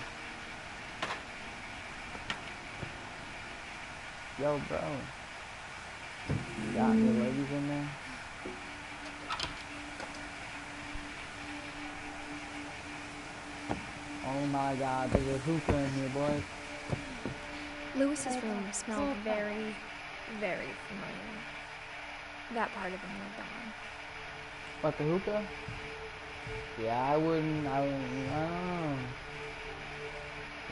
Yo, bro. You got any ladies in there? Oh my god, there's a hookah in here, boys. Louis's room smelled very, very familiar. That part of him lived on. What, the hookah? Yeah, I don't know.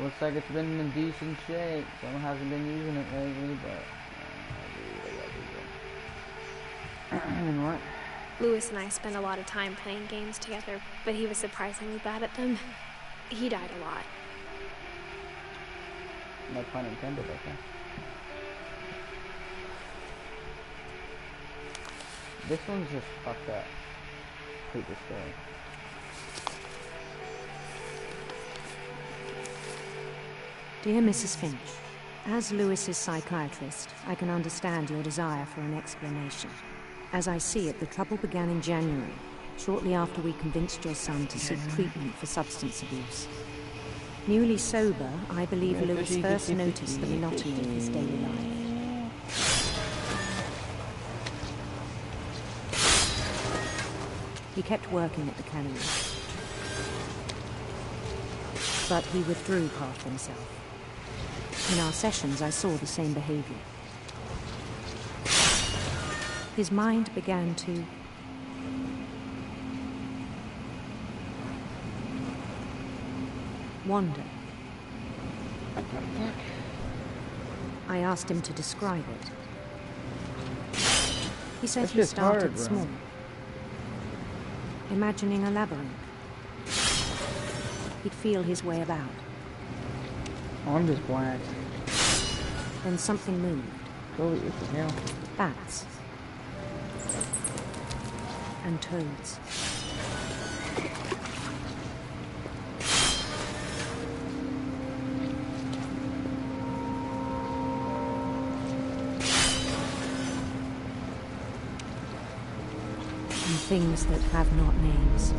Looks like it's been in decent shape. Someone hasn't been using it lately, but... And what? Louis and I spent a lot of time playing games together, but he was surprisingly bad at them. He died a lot. No pun intended, I think. This one's just fucked up. I hate this story. Dear Mrs. Finch, as Louis's psychiatrist, I can understand your desire for an explanation. As I see it, the trouble began in January, shortly after we convinced your son to seek treatment for substance abuse. Newly sober, I believe Louis first noticed the monotony of his daily life. He kept working at the cannery, but he withdrew part of himself. In our sessions, I saw the same behavior. His mind began to wander. I asked him to describe it. He said That's he just started hard, bro. small, imagining a labyrinth. He'd feel his way about. Oh, I'm just black. Then something moved. Holy, what the hell? Bats. And toads. And things that have not names.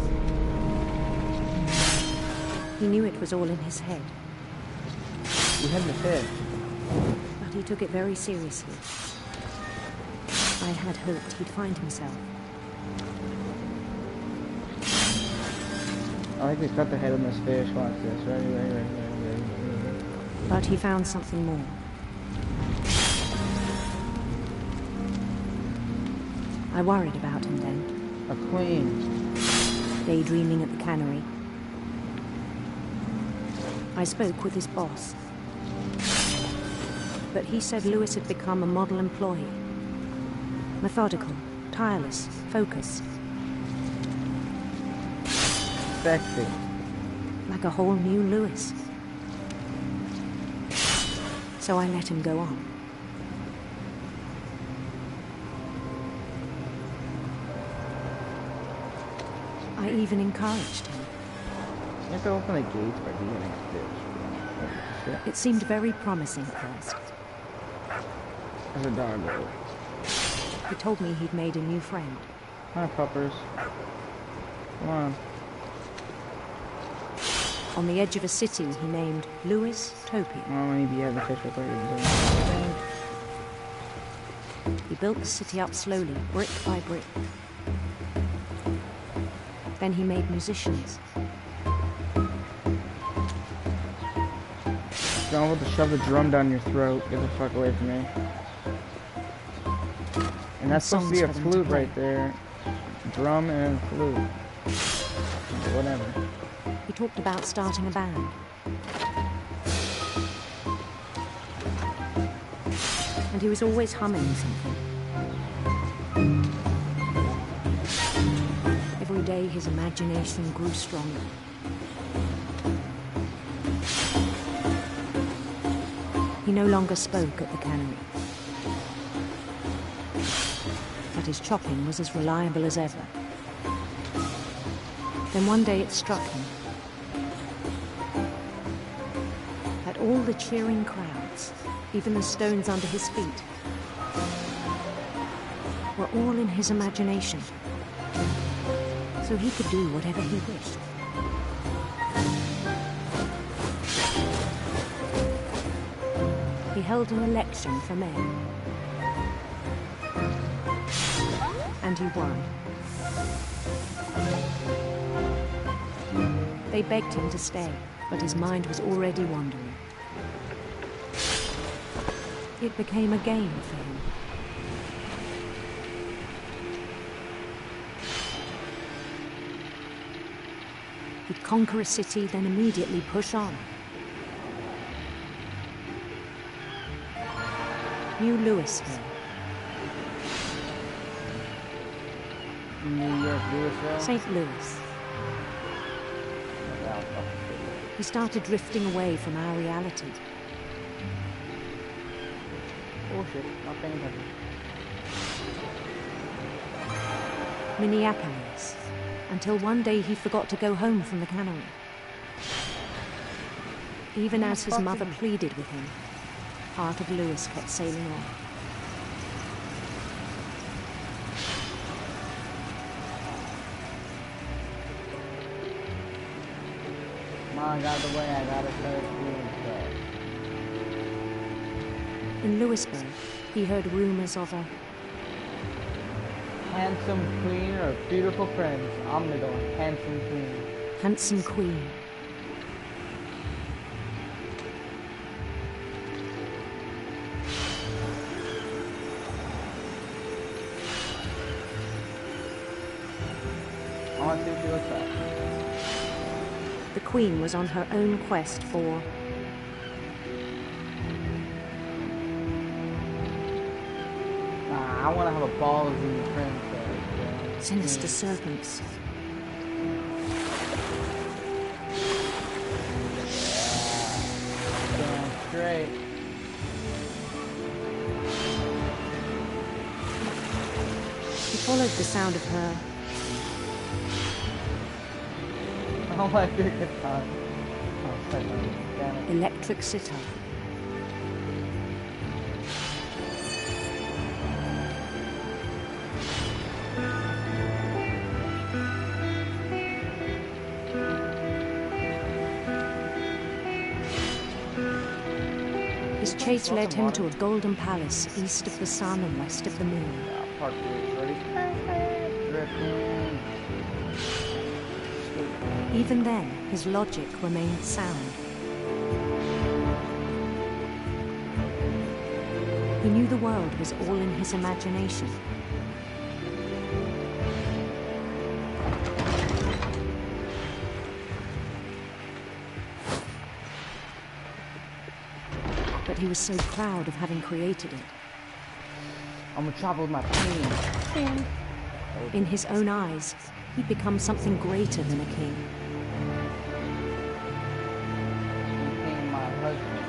He knew it was all in his head. You had the head. But he took it very seriously. I had hoped he'd find himself. I like to cut the head on this fish. Watch this. Right. But he found something more. I worried about him then. A queen. Daydreaming at the cannery. I spoke with his boss. But he said Lewis had become a model employee. Methodical, tireless, focused. Sexy. Like a whole new Lewis. So I let him go on. I even encouraged him. You have to open the gates by being a bitch. It seemed very promising at first. That's a dog. He told me he'd made a new friend. Hi, puppers. Come on. On the edge of a city he named Lewis Topia. Oh, maybe you have the fish with He built the city up slowly, brick by brick. Then he made musicians. Don't want to shove the drum down your throat. Get the fuck away from me. And that's supposed to be a flute right there. Drum and flute. Whatever. He talked about starting a band. And he was always humming something. Every day his imagination grew stronger. He no longer spoke at the cannery. But his chopping was as reliable as ever. Then one day it struck him that all the cheering crowds, even the stones under his feet, were all in his imagination. So he could do whatever he wished. He held an election for mayor. And he won. They begged him to stay, but his mind was already wandering. It became a game for him. He'd conquer a city, then immediately push on. New Louisville. New York, Louisville? St. Louis. He started drifting away from our reality. Oh shit, not paying attention. Minneapolis. Until one day he forgot to go home from the cannery. Even as his mother pleaded with him, part of Lewis kept sailing on. Mom got the way, I gotta start doing stuff. In Louisburg, he heard rumors of a handsome queen or beautiful friends. I'm gonna go handsome queen. handsome queen. I want to see what she looks like. The queen was on her own quest for I want to have a ballsy princess. Yeah. Sinister serpents. Damn straight. He followed the sound of her. Oh my freaking god. Oh, damn it. Electric sitar. His chase led him to a golden palace east of the sun and west of the moon. Part 3 is ready. Dripping. Even then, his logic remained sound. He knew the world was all in his imagination. But he was so proud of having created it. I'm gonna travel with my queen. In his own eyes, he'd become something greater than a king. He became my husband.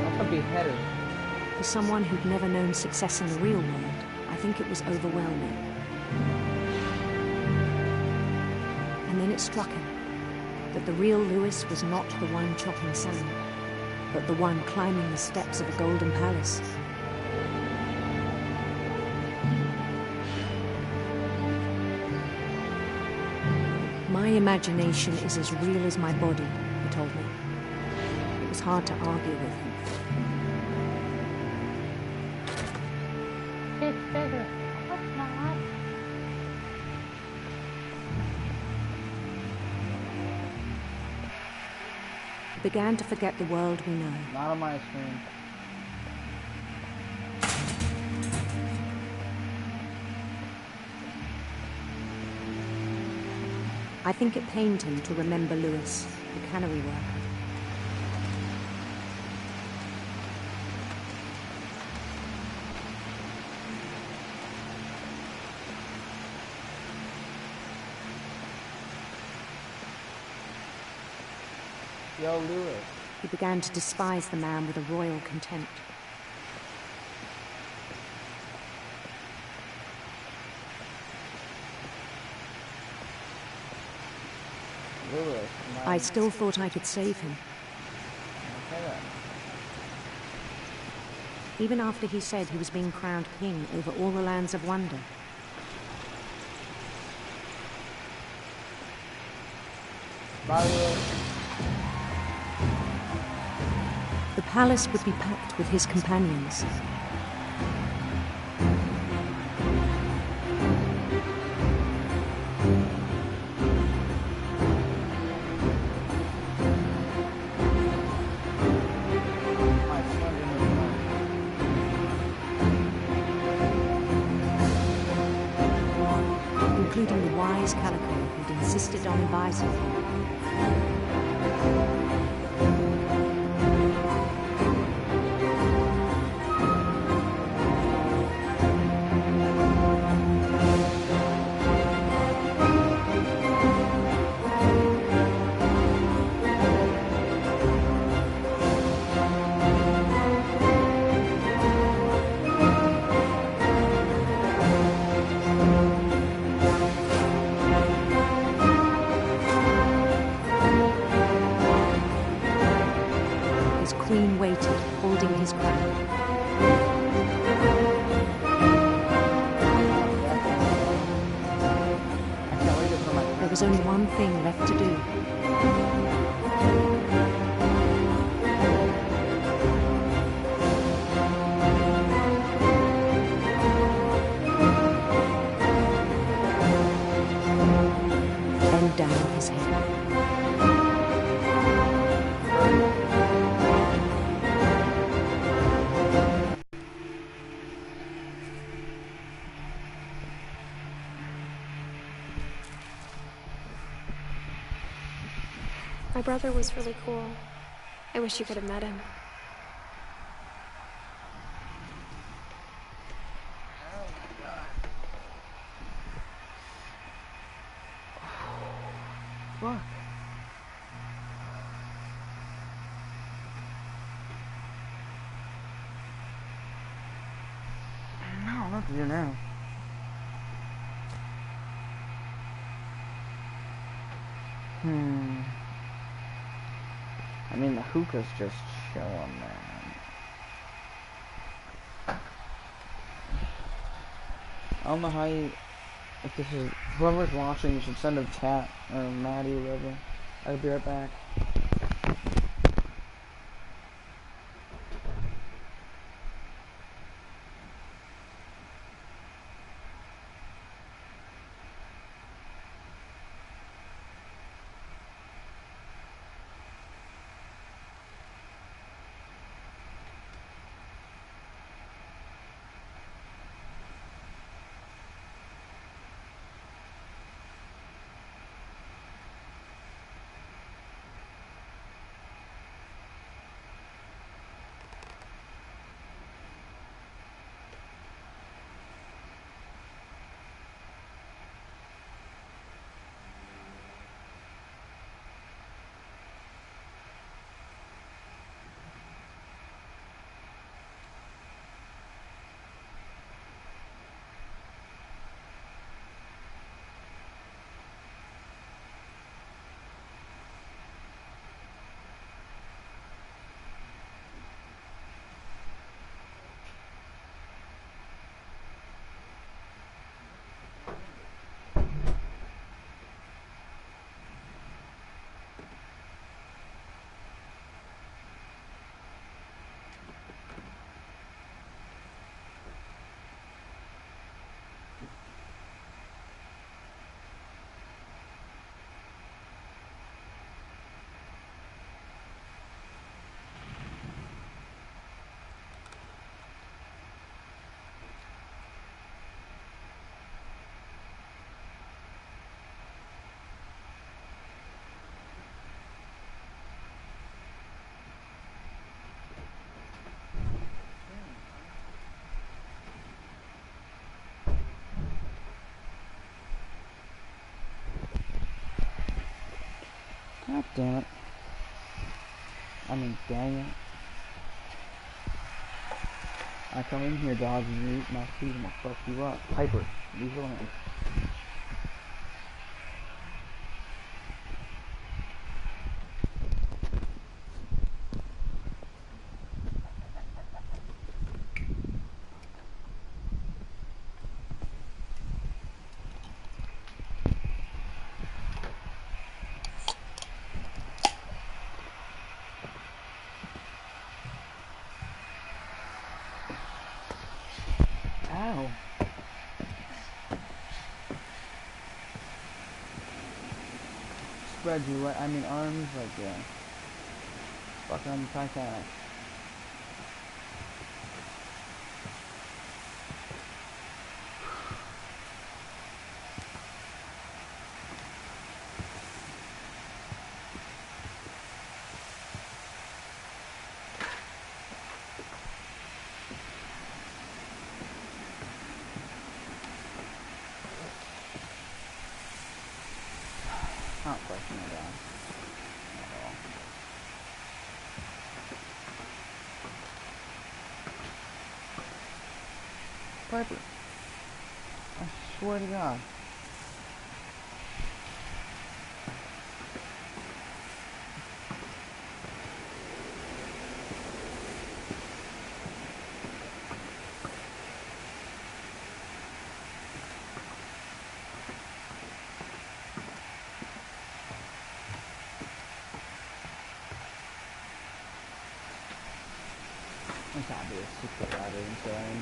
I'm gonna behead her. For someone who'd never known success in the real world, I think it was overwhelming. And then it struck him that the real Lewis was not the one chopping sand, but the one climbing the steps of a golden palace. My imagination is as real as my body, he told me. It was hard to argue with him. It's bigger. It's not. He began to forget the world we know. Not on my screen. I think it pained him to remember Lewis, the cannery worker. Yo, Lewis. He began to despise the man with a royal contempt. Lewis. I still thought I could save him. Okay. Even after he said he was being crowned king over all the lands of wonder. Bye, Lewis. The palace would be packed with his companions. Including the wise Calico who'd insisted on advising him. Queen waited, holding his crown. There was only one thing left to do. Bend down his head. My brother was really cool. I wish you could have met him. fuck? I don't know what to do now. I mean, the hookah's just chilling, man. I don't know how you... If this is... Whoever's watching, you should send a chat, or Maddie, or whatever. I'll be right back. God damn it. I mean, dang it. I come in here, dog, and you eat my food and I'll fuck you up. Piper, leave it alone. Ow. Spread your arms like fucking Titanic. Not pressing it down at all. Piper, I swear to God. There's gotta be a secret ladder inside.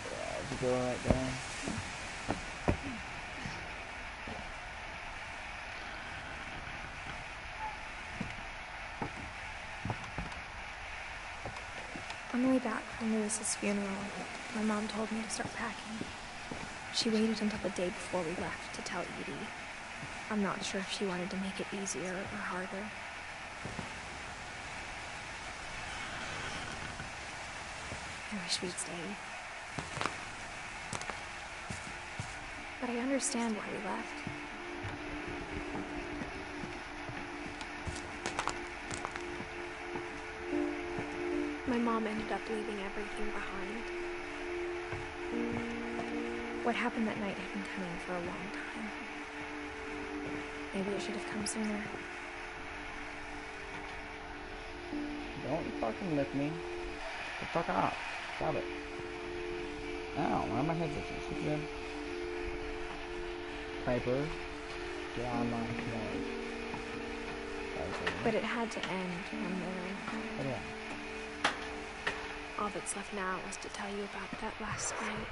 Yeah, there's a door right there. On the way back from Lewis's funeral, my mom told me to start packing. She waited until the day before we left to tell Edie. I'm not sure if she wanted to make it easier or harder. I wish we'd stayed. but I understand why we left. My mom ended up leaving everything behind. What happened that night had been coming for a long time. Maybe it should have come sooner. Don't fucking lick me. The fuck off. Stop it. Ow, why are my head itching? Shit, good. Piper. Get on my nose. But it had to end one morning. Oh, yeah. All that's left now was to tell you about that last night.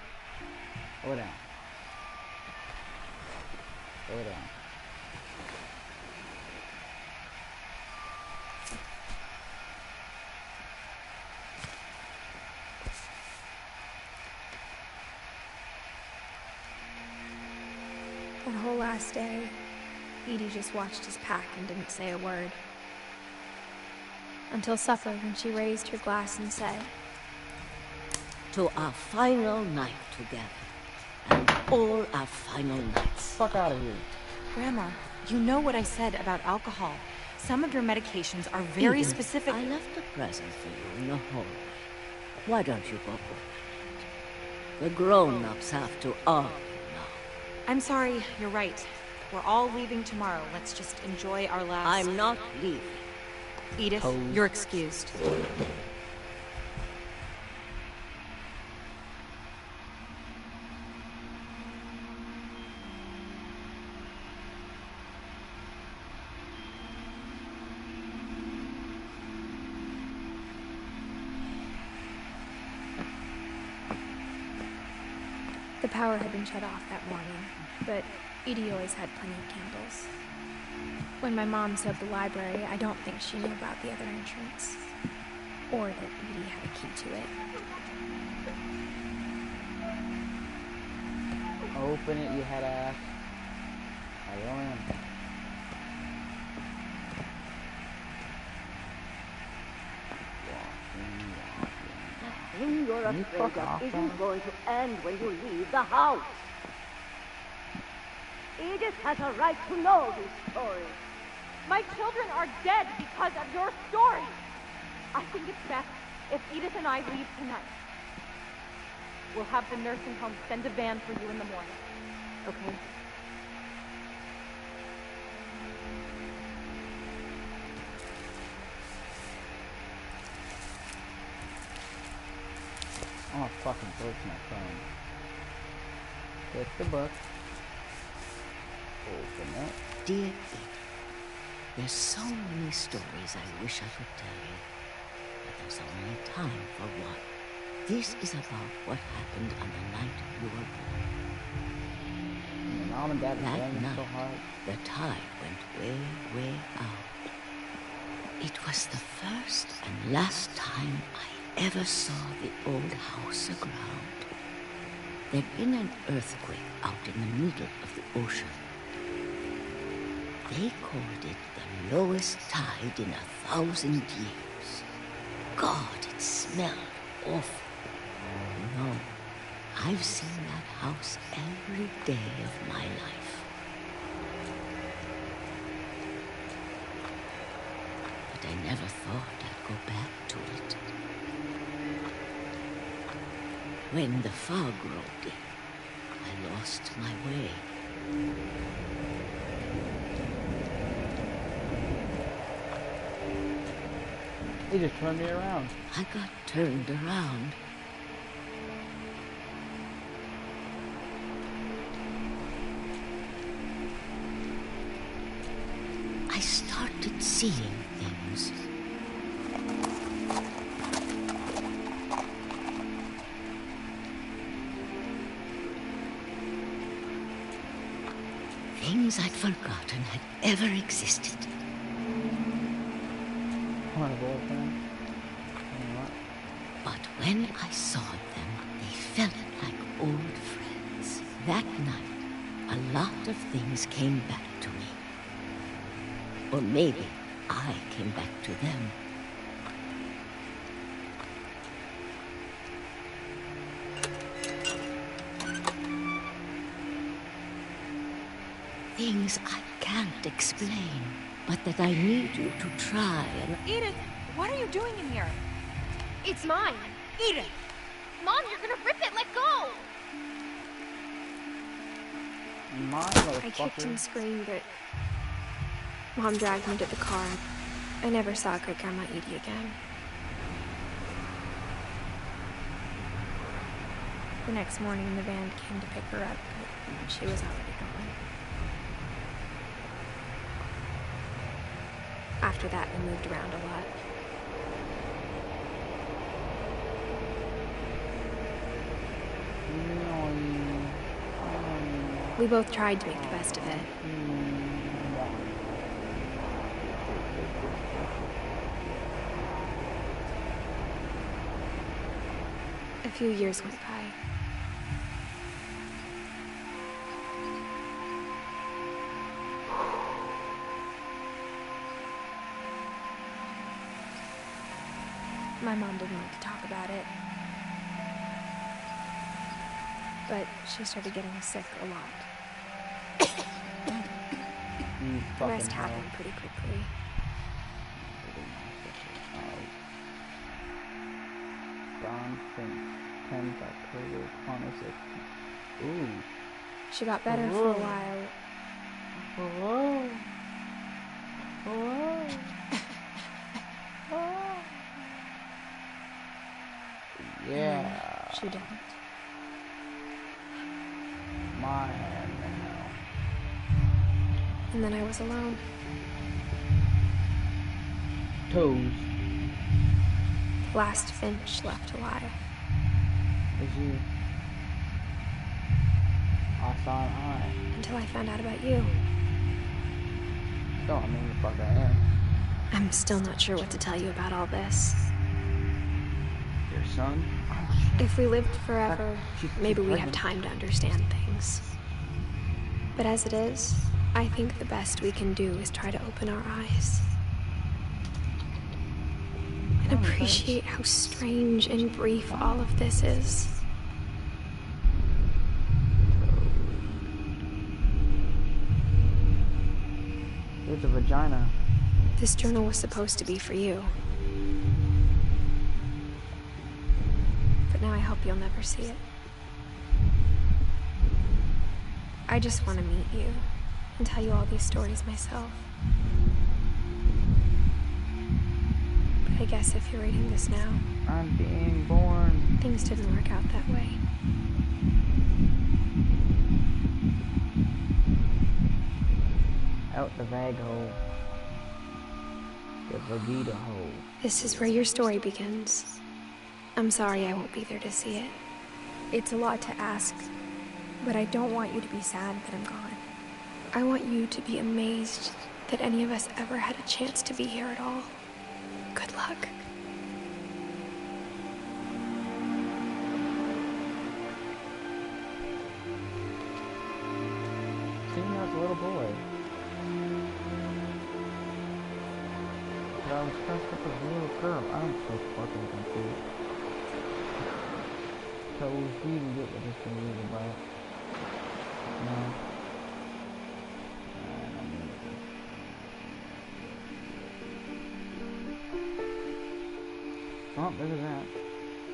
Go down. Go down. That whole last day, Edie just watched us pack and didn't say a word. Until supper, when she raised her glass and said, "To our final night together, and all our final nights." Fuck out of here. Grandma, you know what I said about alcohol. Some of your medications are very Edith, specific. I left a present for you in the hallway. Why don't you go open it? The grown-ups have to argue now. I'm sorry, you're right. We're all leaving tomorrow. Let's just enjoy our last... I'm not leaving. Edith, you're excused. The power had been shut off that morning, but Edie always had plenty of candles. When my mom sealed the library, I don't think she knew about the other entrance, or that Edie had a key to it. Open it, you head ass. I go in. The thing you're afraid of isn't going to end when you leave the house. Edith has a right to know these stories. My children are dead because of your story. I think it's best if Edith and I leave tonight. We'll have the nursing home send a van for you in the morning. Okay? I'm gonna fucking break my phone. Take the book. Open it. Dear Edith, there's so many stories I wish I could tell you, but there's only time for one. This is about what happened on the night you were born. Your mom and dad that night, so hard. The tide went way, way out. It was the first and last time I ever saw the old house aground. There'd been an earthquake out in the middle of the ocean. They called it the lowest tide in 1,000 years. God, it smelled awful. No, I've seen that house every day of my life. But I never thought I'd go back to it. When the fog rolled in, I lost my way. He just turned me around. I got turned around. I started seeing things. Things I'd forgotten had ever existed. But when I saw them, they felt like old friends. That night, a lot of things came back to me. Or maybe I came back to them. things I can't explain, but that I need you to try and... Edith, what are you doing in here? It's mine. Edith! Mom, you're gonna rip it. Let go. I kicked and screamed, but Mom dragged me to the car. I never saw Great Grandma Edie again. The next morning, the van came to pick her up, but she was already gone. After that, we moved around a lot. We both tried to make the best of it. A few years went by. My mom didn't like to talk about it. But she started getting sick a lot. The rest happened pretty quickly. Don Finch, 10th October 26th. Ooh. She got better for a while. Whoa. Whoa. Whoa. Yeah. She didn't. My hand now. And then I was alone. Toes. Last Finch left alive. Is you? I saw an eye. Until I found out about you. Don't know who the fuck I am. I'm still not sure what to tell you about all this. Your son? If we lived forever, maybe we have time to understand things. But as it is, I think the best we can do is try to open our eyes. And appreciate how strange and brief all of this is. It's a vagina. This journal was supposed to be for you. But now I hope you'll never see it. I just want to meet you and tell you all these stories myself. But I guess if you're reading this now, I'm being born. Things didn't work out that way. Out the vag hole. The Vegeta hole. This is where your story begins. I'm sorry I won't be there to see it. It's a lot to ask, but I don't want you to be sad that I'm gone. I want you to be amazed that any of us ever had a chance to be here at all. Good luck. Seeing as a little boy. But I was dressed up as a little girl. I'm so fucking confused. So we even get what this thing is about. No. Oh, look at that.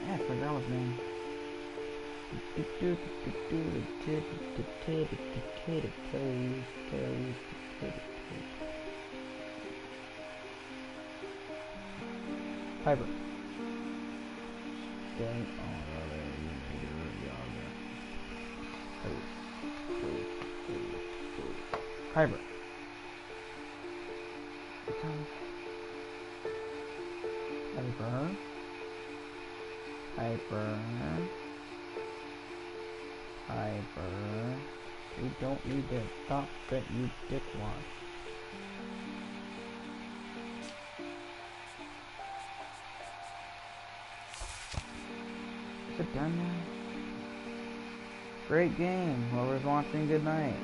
Yeah, I forgot his name. Piper. Dang. Piper. Piper. Piper. Piper. We don't need to stop that, you dickwad. Is it done now? Great game. Whoever's watching, good night.